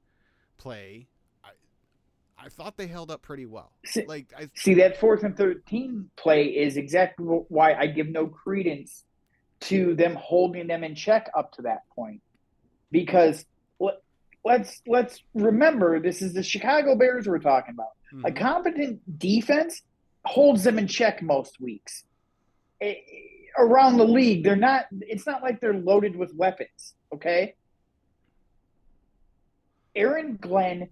play, I thought they held up pretty well. See that 4th and 13 play is exactly why I give no credence to them holding them in check up to that point, because let's remember, this is the Chicago Bears we're talking about. Mm-hmm. A competent defense holds them in check most weeks. Around the league, it's not like they're loaded with weapons, okay? Aaron Glenn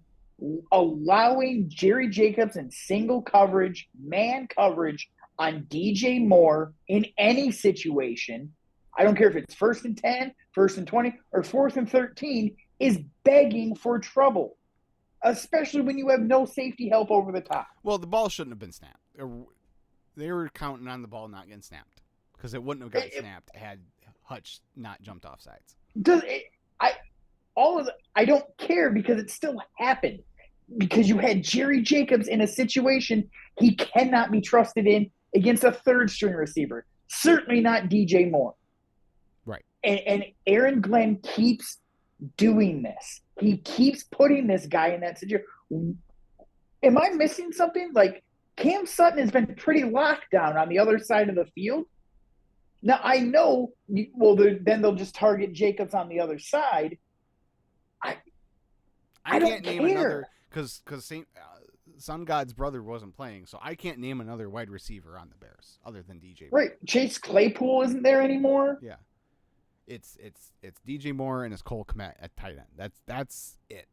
allowing Jerry Jacobs in single coverage, man coverage on DJ Moore in any situation, I don't care if it's 1st and 10, 1st and 20, or 4th and 13, is begging for trouble, especially when you have no safety help over the top. Well, the ball shouldn't have been snapped. They were counting on the ball not getting snapped because it wouldn't have gotten snapped had Hutch not jumped off sides. I don't care because it still happened. Because you had Jerry Jacobs in a situation he cannot be trusted in against a third string receiver. Certainly not DJ Moore. Right. And Aaron Glenn keeps doing this. He keeps putting this guy in that situation. Am I missing something? Like, Cam Sutton has been pretty locked down on the other side of the field. Now, I know, well, then they'll just target Jacobs on the other side. I can't don't name care. Another because Sun God's brother wasn't playing, so I can't name another wide receiver on the Bears other than DJ Moore. Right. Chase Claypool isn't there anymore. Yeah. It's DJ Moore and it's Cole Kmet at tight end. That's it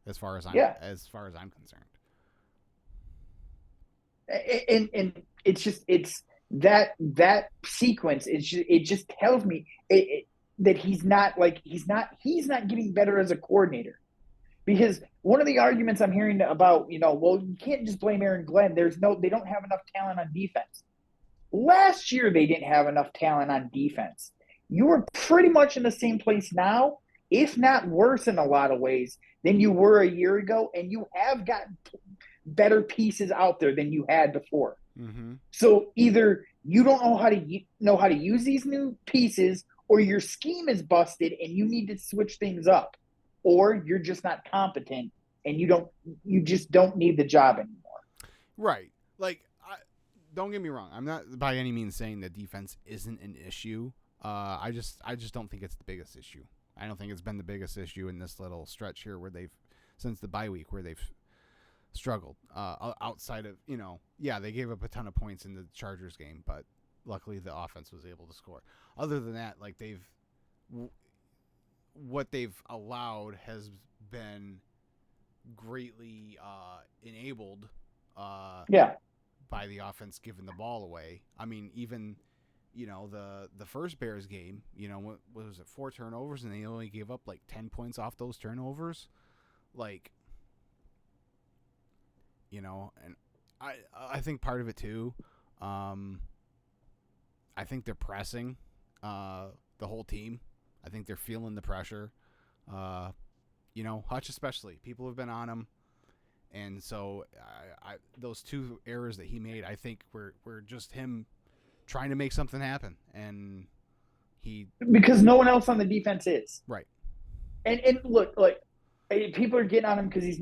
as far as I'm concerned. And it's that sequence. It just tells me that he's not getting better as a coordinator. Because one of the arguments I'm hearing about, well, you can't just blame Aaron Glenn. They don't have enough talent on defense. Last year, they didn't have enough talent on defense. You are pretty much in the same place now, if not worse in a lot of ways than you were a year ago, and you have gotten better pieces out there than you had before. Mm-hmm. So either you don't know how to use these new pieces, or your scheme is busted and you need to switch things up, or you're just not competent and you just don't need the job anymore. Right. Like, don't get me wrong. I'm not by any means saying that defense isn't an issue. I just don't think it's the biggest issue. I don't think it's been the biggest issue in this little stretch here since the bye week where they've struggled. Outside of, they gave up a ton of points in the Chargers game, but luckily the offense was able to score. Other than that, like what they've allowed has been greatly enabled by the offense giving the ball away. I mean, even the first Bears game, what was it, 4 turnovers, and they only gave up like 10 points off those turnovers. Like, and I think part of it too, I think they're pressing the whole team. I think they're feeling the pressure. Hutch especially. People have been on him. And so those 2 errors that he made, I think were just him trying to make something happen. And because no one else on the defense is. Right. And look, like, people are getting on him because he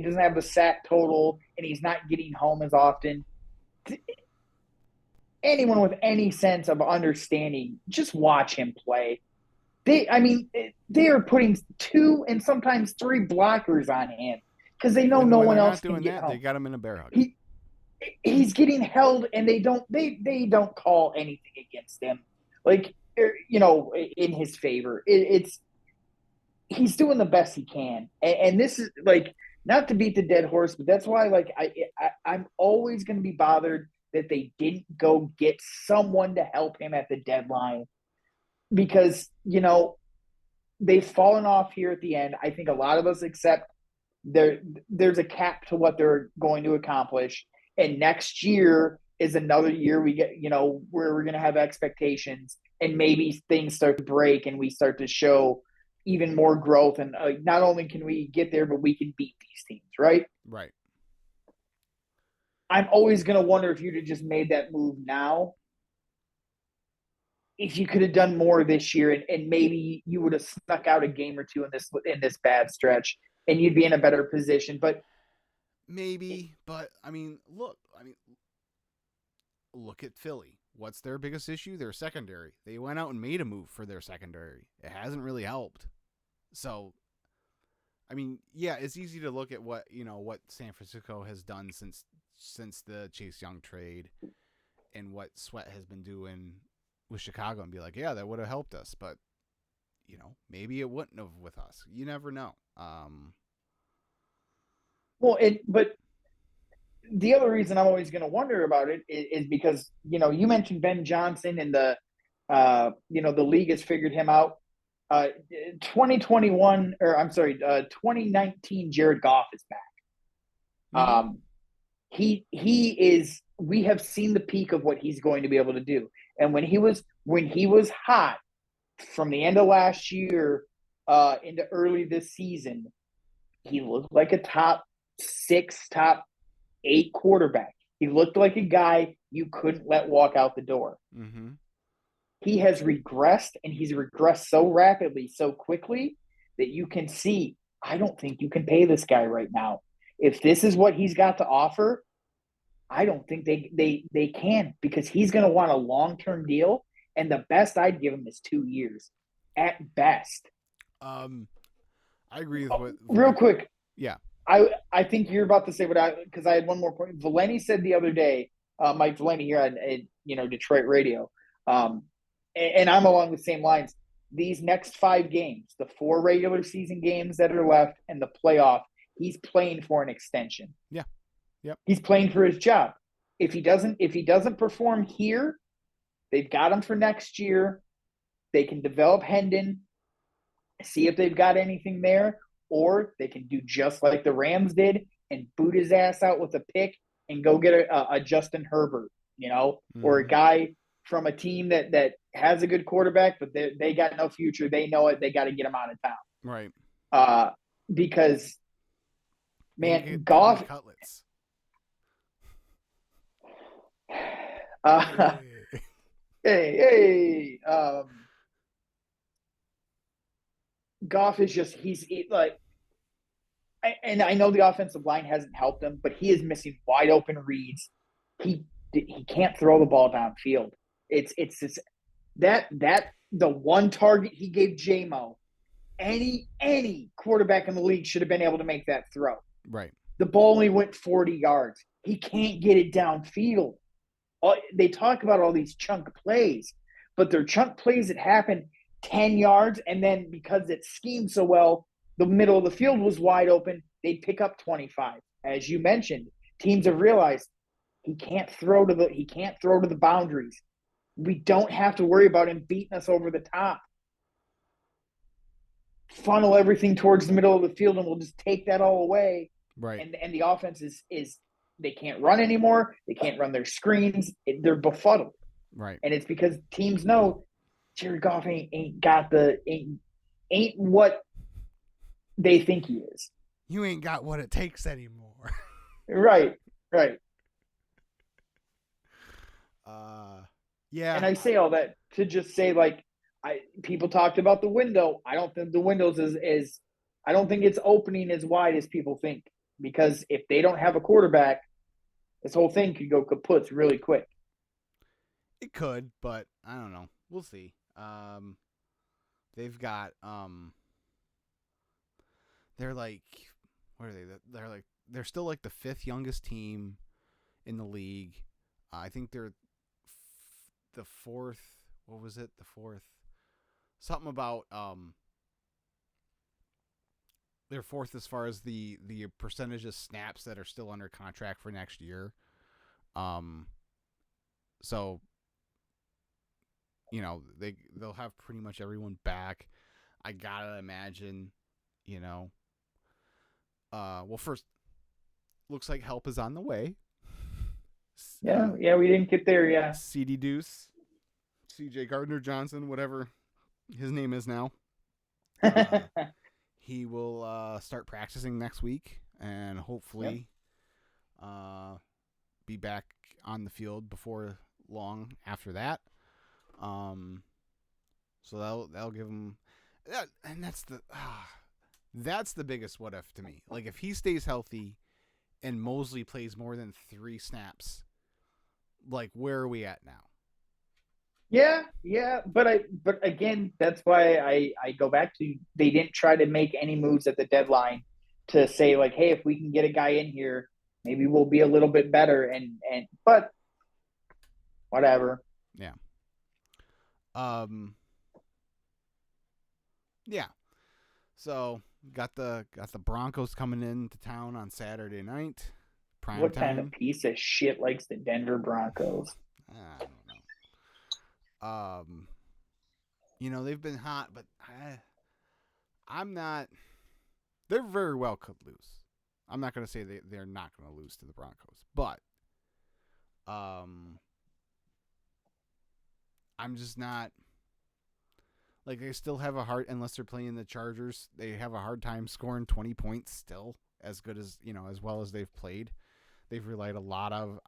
doesn't have the sack total and he's not getting home as often. Anyone with any sense of understanding, just watch him play. They are putting 2 and sometimes 3 blockers on him because they know no one else can get home. They got him in a bear hug. He's getting held, and they don't call anything against him, like, in his favor. He's doing the best he can, and this is, like, not to beat the dead horse, but that's why, like, I'm always going to be bothered that they didn't go get someone to help him at the deadline. Because, they've fallen off here at the end. I think a lot of us accept there's a cap to what they're going to accomplish. And next year is another year we get, where we're going to have expectations and maybe things start to break and we start to show even more growth. And not only can we get there, but we can beat these teams, right? Right. I'm always going to wonder if you'd have just made that move now, if you could have done more this year, and maybe you would have snuck out a game or 2 in this bad stretch, and you'd be in a better position. But maybe, look at Philly. What's their biggest issue? Their secondary. They went out and made a move for their secondary. It hasn't really helped. So, it's easy to look at what San Francisco has done since the Chase Young trade and what Sweat has been doing with Chicago and be like, yeah, that would have helped us, but maybe it wouldn't have with us. You never know. But the other reason I'm always going to wonder about it is because, you mentioned Ben Johnson and the league has figured him out. 2021, or I'm sorry, 2019, Jared Goff is back. Mm-hmm. He is. We have seen the peak of what he's going to be able to do. And when he was hot from the end of last year into early this season, he looked like a top 6, top 8 quarterback. He looked like a guy you couldn't let walk out the door. Mm-hmm. He has regressed, and he's regressed so rapidly, so quickly, that you can see, I don't think you can pay this guy right now. If this is what he's got to offer, I don't think they can, because he's going to want a long-term deal, and the best I'd give him is 2 years at best. I agree with what. Real quick, Yeah. I think you're about to say because I had one more point. Valeni said the other day, Mike Valeni here on Detroit radio, and I'm along the same lines. These next 5 games, the 4 regular season games that are left, and the playoff, he's playing for an extension. Yeah. Yep. He's playing for his job. If he doesn't perform here, they've got him for next year. They can develop Hendon, see if they've got anything there, or they can do just like the Rams did and boot his ass out with a pick and go get a Justin Herbert, or a guy from a team that has a good quarterback, but they got no future. They know it. They got to get him out of town. Right. Because, man, Goff. Cutlets. Hey. Goff is just he's like, and I know the offensive line hasn't helped him, but he is missing wide open reads. He can't throw the ball downfield. It's just that the one target he gave JMO, any quarterback in the league should have been able to make that throw. Right. The ball only went 40 yards. He can't get it downfield. They talk about all these chunk plays, but they're chunk plays that happen 10 yards, and then because it's schemed so well, the middle of the field was wide open, they'd pick up 25. As you mentioned, teams have realized he can't throw to the boundaries. We don't have to worry about him beating us over the top. Funnel everything towards the middle of the field, and we'll just take that all away. Right. And the offense is they can't run anymore. They can't run their screens. They're befuddled. Right. And it's because teams know Jared Goff ain't what they think he is. You ain't got what it takes anymore. Right. Yeah. And I say all that to just say, like, people talked about the window. I don't think the windows is I don't think it's opening as wide as people think, because if they don't have a quarterback, this whole thing could go kaput really quick. It could, but I don't know. We'll see. They've got they're like, what are they? They're still like the 5th youngest team in the league. I think they're the 4th. What was it? The 4th. Something about they're 4th as far as the percentage of snaps that are still under contract for next year. So they'll have pretty much everyone back. I gotta imagine, well, first, looks like help is on the way. Yeah, we didn't get there yet. CD Deuce, CJ Gardner-Johnson, whatever his name is now. He will start practicing next week and hopefully be back on the field before long after that. So that'll give him that, and that's the biggest what if to me. Like, if he stays healthy and Mosley plays more than 3 snaps, like, where are we at now? Yeah, but again, that's why I go back to, they didn't try to make any moves at the deadline to say, like, hey, if we can get a guy in here, maybe we'll be a little bit better. But whatever. Yeah. Yeah. So got the Broncos coming into town on Saturday night. prime What time. kind of piece of shit likes the Denver Broncos? I don't know. They've been hot, but I'm not. They very well could lose. I'm not going to say they're not going to lose to the Broncos, but I'm just not. Like, they still have a hard, unless they're playing the Chargers, they have a hard time scoring 20 points still, as good as, as well as they've played. They've relied a lot of,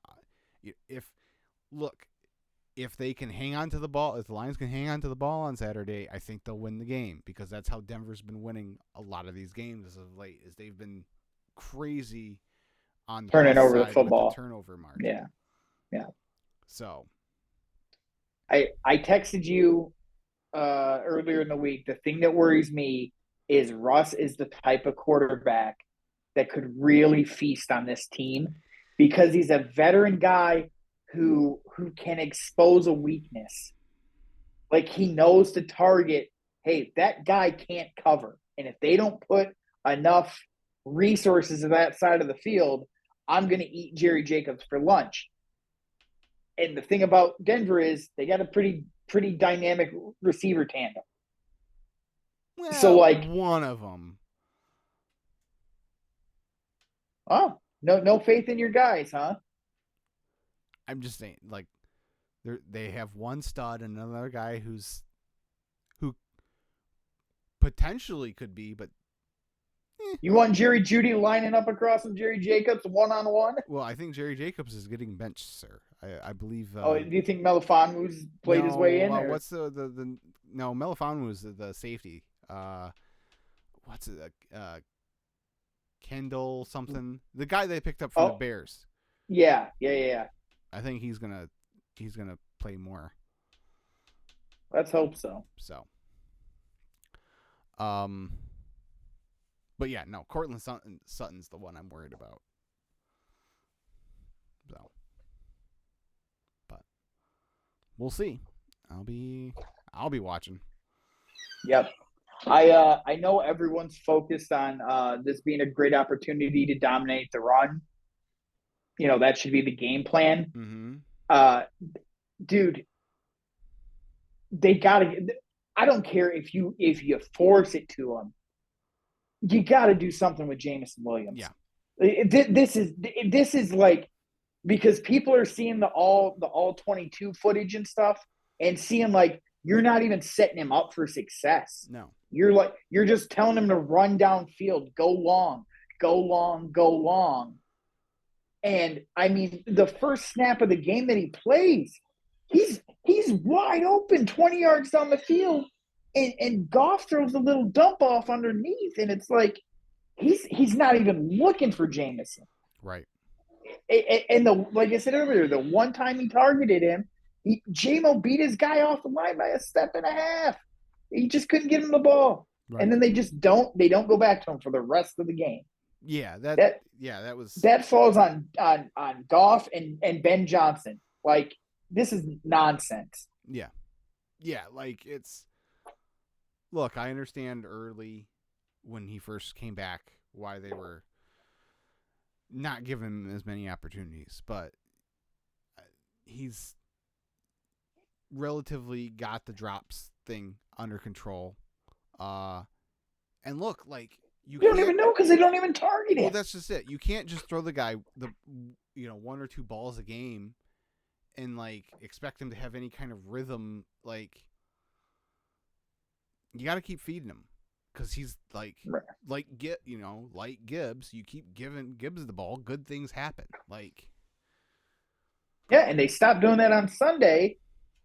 if they can hang on to the ball, if the Lions can hang on to the ball on Saturday, I think they'll win the game, because that's how Denver's been winning a lot of these games as of late, is they've been crazy on the turning over the side football. with the turnover margin. Yeah. So. I texted you earlier in the week. The thing that worries me is Russ is the type of quarterback that could really feast on this team, because he's a veteran guy who can expose a weakness. Like, he knows to target, hey, that guy can't cover. And if they don't put enough resources to that side of the field, I'm going to eat Jerry Jacobs for lunch. And the thing about Denver is they got a pretty dynamic receiver tandem. Well, so, like, one of them. Oh, no faith in your guys, huh? I'm just saying, like, they have one stud and another guy who potentially could be, but. You want Jerry Jeudy lining up across from Jerry Jacobs one-on-one? Well, I think Jerry Jacobs is getting benched, sir. I believe. Do you think Melifonwu's played his way in? What's the no, Melifonwu was the safety. What's it? Kendall something. The guy they picked up from the Bears. Yeah. I think he's gonna play more. Let's hope so. So. But yeah, no, Cortland Sutton's the one I'm worried about. So. But we'll see. I'll be watching. Yep. I know everyone's focused on this being a great opportunity to dominate the run. That should be the game plan. Mm-hmm. Dude, they gotta. I don't care if you force it to them. You got to do something with Jameson Williams. Yeah. This is like, because people are seeing the all 22 footage and stuff and seeing, like, you're not even setting him up for success. No. You're just telling him to run downfield, go long. And I mean, the first snap of the game that he plays, he's wide open 20 yards down the field. And Goff throws a little dump off underneath, and it's like he's not even looking for Jameson. Right. And like I said earlier, the one time he targeted him, J-Mo beat his guy off the line by a step and a half. He just couldn't get him the ball. Right. And then they don't go back to him for the rest of the game. Yeah, that falls on Goff and Ben Johnson. Like, this is nonsense. Yeah. Yeah, like, it's. Look, I understand early when he first came back why they were not giving him as many opportunities, but he's relatively got the drops thing under control. And look, like, you don't even know, because they don't even target him. Well, that's just it. You can't just throw the guy one or two balls a game and, like, expect him to have any kind of rhythm. Like, you got to keep feeding him, because he's like Gibbs. You keep giving Gibbs the ball, good things happen. Like, yeah, and they stopped doing that on Sunday.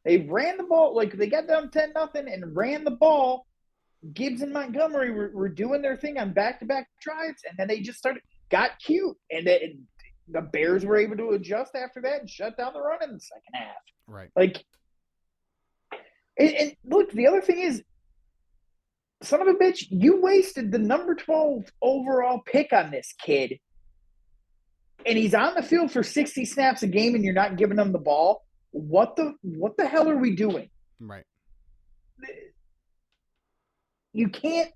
They ran the ball, like, they got down 10-0 and ran the ball. Gibbs and Montgomery were doing their thing on back-to-back drives, and then they just got cute, and the Bears were able to adjust after that and shut down the run in the second half. Right. Like, and look, the other thing is, son of a bitch, you wasted the number 12 overall pick on this kid, and he's on the field for 60 snaps a game, and you're not giving him the ball. What the hell are we doing? Right. You can't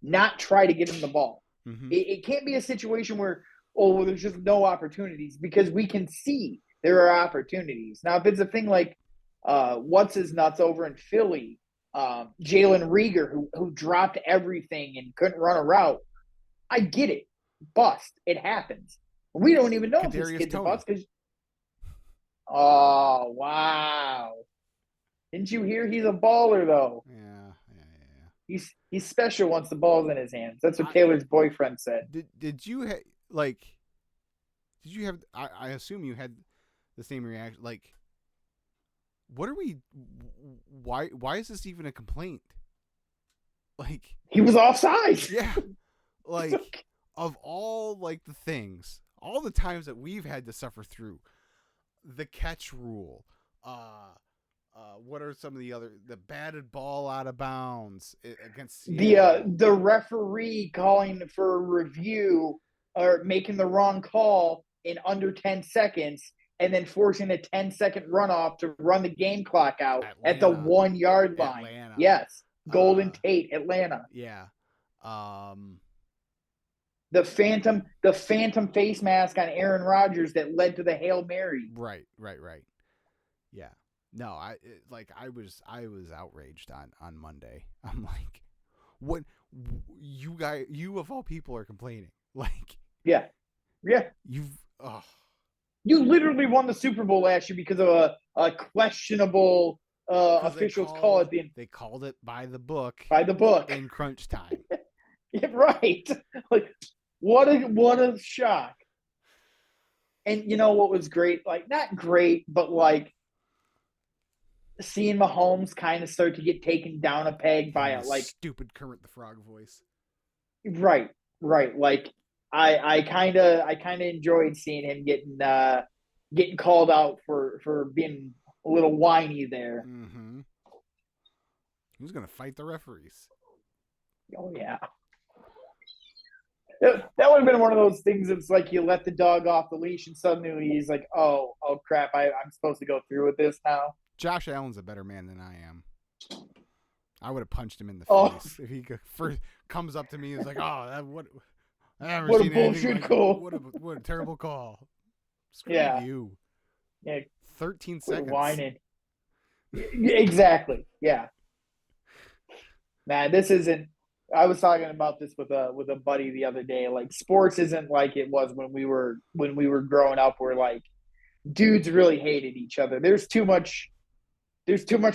not try to get him the ball. Mm-hmm. It can't be a situation where oh, there's just no opportunities, because we can see there are opportunities. Now, if it's a thing like what's his nuts over in Philly, Jalen Rieger, who dropped everything and couldn't run a route, I get it. Bust. It happens. We don't even know if this kid's a bust. Oh, wow. Didn't you hear he's a baller, though? Yeah. He's special once the ball's in his hands. That's what Taylor's boyfriend said. Did you have I assume you had the same reaction, like, what are we, why is this even a complaint? Like, he was offside. Yeah. Like, of all, like, the things, all the times that we've had to suffer through the catch rule, what are some of the batted ball out of bounds against Seattle? The referee calling for a review or making the wrong call in under 10 seconds and then forcing a 10-second runoff to run the game clock out at the 1 yard line. Atlanta. Yes. Golden Tate, Atlanta. Yeah. The phantom face mask on Aaron Rodgers that led to the Hail Mary. Right. Yeah. No, I was outraged on Monday. I'm like, what, you of all people are complaining? Like, yeah. You literally won the Super Bowl last year because of a questionable officials call at the end. They called it by the book in crunch time. Yeah, right. Like, what a shock. And you know what was great? Like, not great, but like seeing Mahomes kind of start to get taken down a peg by a like stupid Kermit the Frog voice. Right. Like I kind of enjoyed seeing him getting called out for being a little whiny there. Mm-hmm. He was gonna fight the referees. Oh yeah. That would have been one of those things. It's like you let the dog off the leash and suddenly he's like, oh crap, I'm supposed to go through with this now. Josh Allen's a better man than I am. I would have punched him in the face if he first comes up to me and is like, "Oh, what a bullshit call! What a terrible call!" Screw you. Yeah. 13 seconds. Whining. Exactly. Yeah. Man, this isn't. I was talking about this with a buddy the other day. Like, sports isn't like it was when we were growing up, where like dudes really hated each other. There's too much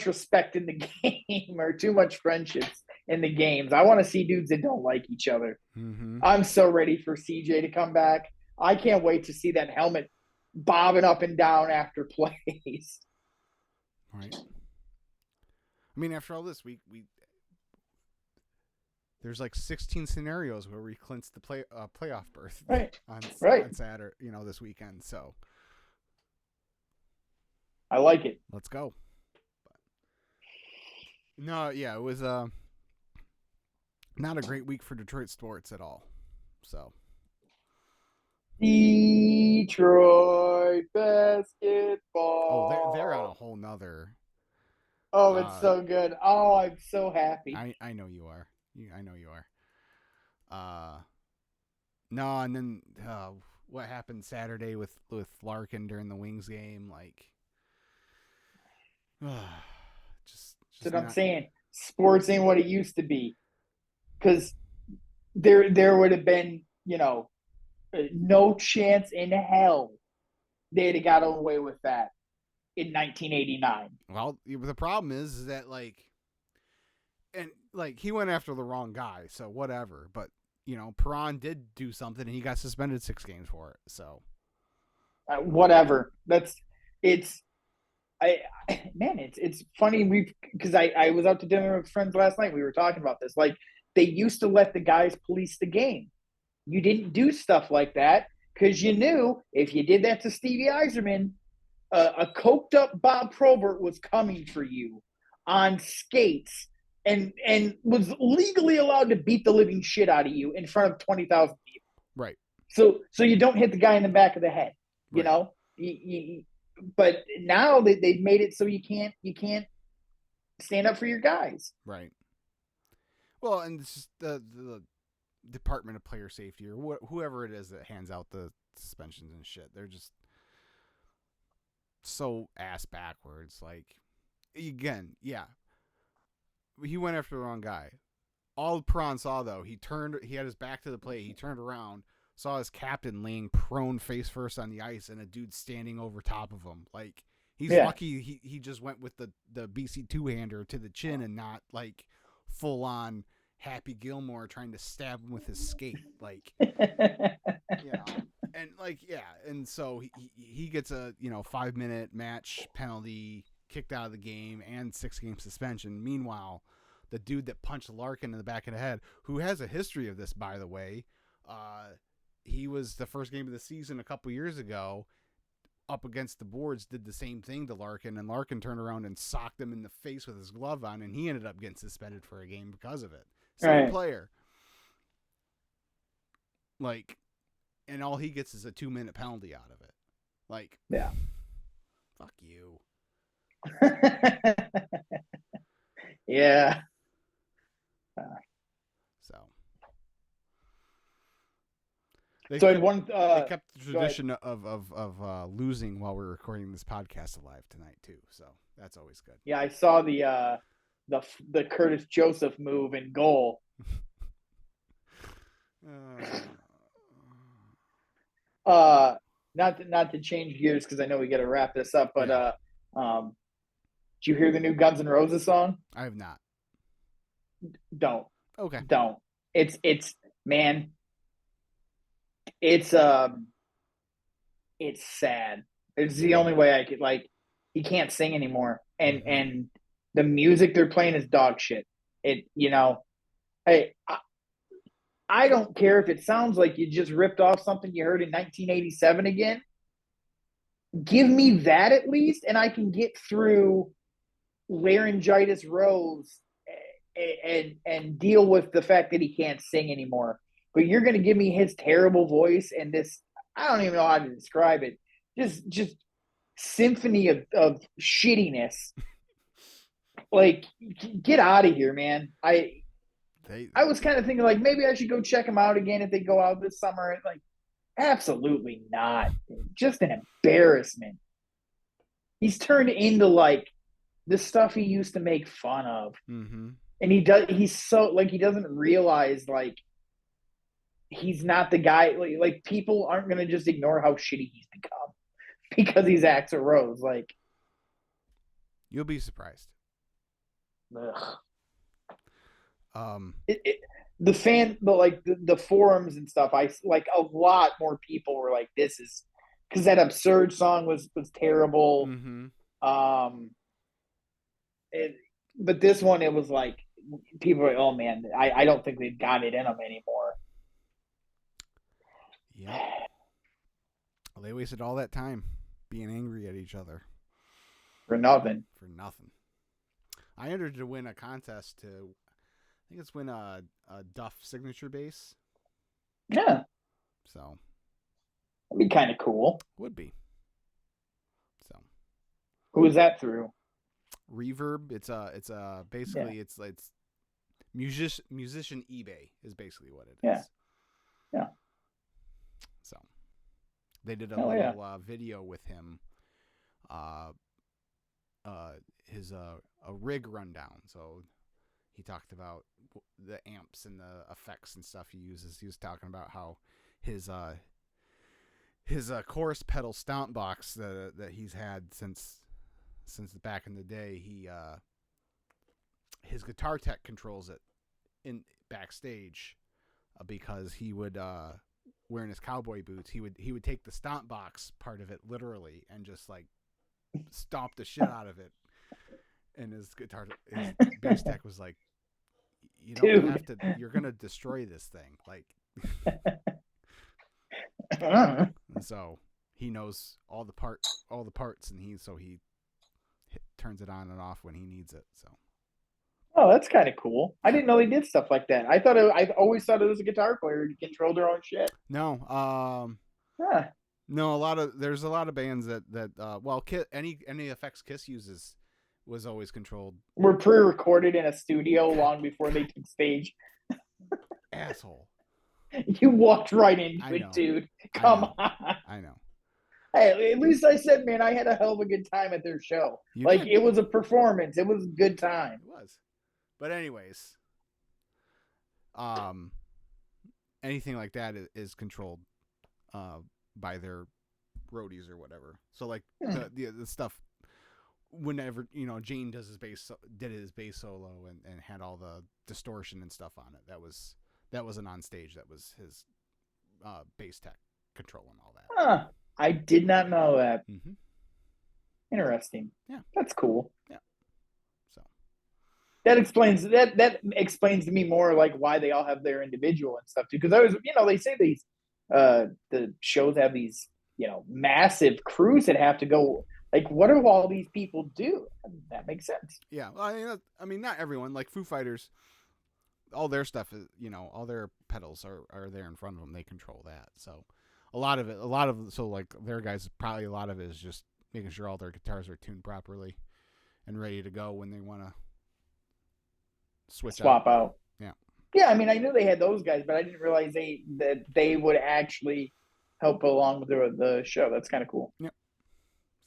respect in the game, or too much friendships in the games. I want to see dudes that don't like each other. Mm-hmm. I'm so ready for CJ to come back. I can't wait to see that helmet bobbing up and down after plays. Right. I mean, after all this, we there's like 16 scenarios where we clinched the playoff berth on Saturday, this weekend. So I like it. Let's go. No, yeah, it was not a great week for Detroit sports at all. So Detroit basketball. Oh, they're on a whole nother. Oh, it's so good. Oh, I'm so happy. I know you are. I know you are. No, and then what happened Saturday with Larkin during the Wings game? Like, just that's what I'm saying. Sports ain't what it used to be, because there would have been, no chance in hell they'd have got away with that in 1989. Well, the problem is that he went after the wrong guy, so whatever. But Perron did do something, and he got suspended 6 games for it. So whatever. It's funny because I was out to dinner with friends last night. We were talking about this. Like, they used to let the guys police the game. You didn't do stuff like that because you knew if you did that to Stevie Eiserman, a coked up Bob Probert was coming for you on skates and was legally allowed to beat the living shit out of you in front of 20,000 people. Right. So you don't hit the guy in the back of the head, you know? But now they've made it so you can't stand up for your guys. Right. Well, and it's just the Department of Player Safety or whoever it is that hands out the suspensions and shit. They're just so ass backwards. Like, again, yeah, he went after the wrong guy. All Prawn saw, though, he had his back to the plate. He turned around, saw his captain laying prone face first on the ice and a dude standing over top of him. Like, he's lucky he just went with the BC two-hander to the chin and not, like, full-on Happy Gilmore trying to stab him with his skate. Like, you know, and, like, yeah. And so he gets a, 5-minute match penalty, kicked out of the game, and 6-game suspension. Meanwhile, the dude that punched Larkin in the back of the head, who has a history of this, by the way, he was the first game of the season a couple years ago up against the boards, did the same thing to Larkin, and Larkin turned around and socked him in the face with his glove on, and he ended up getting suspended for a game because of it. Same player. Like, and all he gets is a 2-minute penalty out of it. Like, yeah. Fuck you. Yeah. They kept the tradition of losing while we're recording this podcast live tonight too. So that's always good. Yeah, I saw the Curtis Joseph move in goal. Not to change gears because I know we got to wrap this up, but did you hear the new Guns N' Roses song? I have not. Don't. Okay. Don't. It's man. It's sad. It's the only way I could, like, he can't sing anymore. And the music they're playing is dog shit. I don't care if it sounds like you just ripped off something you heard in 1987 again. Give me that at least, and I can get through Laryngitis Rose and deal with the fact that he can't sing anymore. But you're going to give me his terrible voice and this, I don't even know how to describe it, just symphony of shittiness. Like, get out of here, man. I was kind of thinking, like, maybe I should go check him out again if they go out this summer. Like, absolutely not. Just an embarrassment. He's turned into, like, the stuff he used to make fun of. Mm-hmm. And he's so, like, he doesn't realize, like, he's not the guy. Like people aren't going to just ignore how shitty he's become because he's Axl Rose. Like, you'll be surprised. The forums and stuff, I like a lot more people were like, this is because that Absurd song was terrible. Mm-hmm. But this one, it was like people were like, oh man, I don't think they've got it in them anymore. Yeah. Well, they wasted all that time being angry at each other. For nothing. I entered to win a contest to, I think it's win a Duff signature bass. Yeah. So. That'd be kind of cool. Would be. So. Who is that through? Reverb. It's basically it's musician eBay is basically what it is. Yeah. So they did a little video with him, his a rig rundown. So he talked about the amps and the effects and stuff he uses. He was talking about how his chorus pedal stomp box that he's had since back in the day. His guitar tech controls it in backstage because he would. Wearing his cowboy boots, he would take the stomp box part of it literally and just like stomp the shit out of it. And his bass tech was like, "You don't have to. You're gonna destroy this thing." Like, and so he knows all the parts, and he turns it on and off when he needs it. So. Oh, that's kind of cool. I didn't know they did stuff like that. I always thought it was a guitar player who controlled their own shit. No, no. There's a lot of bands that any effects Kiss uses was always controlled. Were pre-recorded in a studio long before they took stage. Asshole. You walked right into I know. it, dude. I Come know. on. I know. Hey, at least I said, man, I had a hell of a good time at their show. You Like, did. it was a performance. It was a good time. It was. But anyways, anything like that is controlled by their roadies or whatever. So like the stuff whenever Gene did his bass solo and had all the distortion and stuff on it. That wasn't on stage. That was his bass tech controlling all that. Huh. I did not know that. Mm-hmm. Interesting. Yeah, that's cool. Yeah. So that explains to me more like why they all have their individual and stuff too. Because I was, they say these the shows have these massive crews that have to go. Like, what do all these people do? That makes sense. Yeah, well, I mean, not everyone. Like Foo Fighters, all their stuff is, all their pedals are there in front of them. They control that. So a lot of like their guys, probably a lot of it is just making sure all their guitars are tuned properly and ready to go when they want to swap out. Yeah. Yeah, I mean, I knew they had those guys, but I didn't realize that they would actually help along with the show. That's kind of cool. Yep.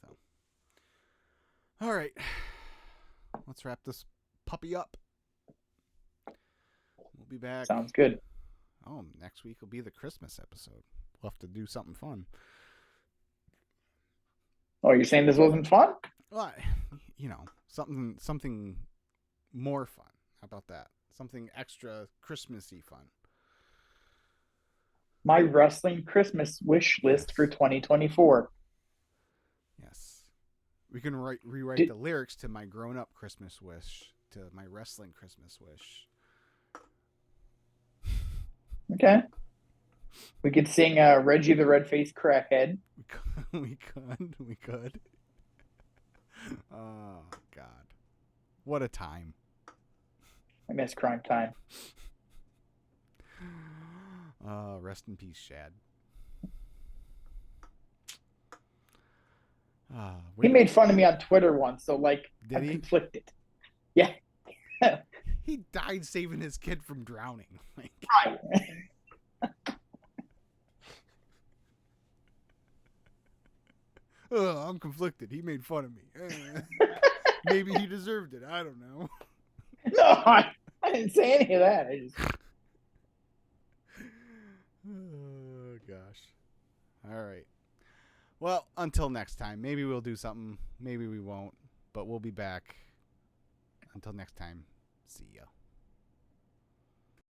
So, all right, let's wrap this puppy up. We'll be back. Sounds good. Oh, next week will be the Christmas episode. We'll have to do something fun. Oh, you're saying this wasn't fun? Well, something more fun. How about that? Something extra Christmassy fun. My wrestling Christmas wish list for 2024. Yes. We can rewrite the lyrics to my grown-up Christmas wish to my wrestling Christmas wish. Okay. We could sing Reggie the Red-Faced Crackhead. We could. Oh, God. What a time. I miss Crime Time. Rest in peace, Shad. He made fun of me on Twitter once, so like I'm conflicted. Yeah. He died saving his kid from drowning. Right. I'm conflicted. He made fun of me. Maybe he deserved it. I don't know. No, I didn't say any of that. I just. Oh, gosh. All right. Well, until next time. Maybe we'll do something. Maybe we won't. But we'll be back. Until next time. See ya.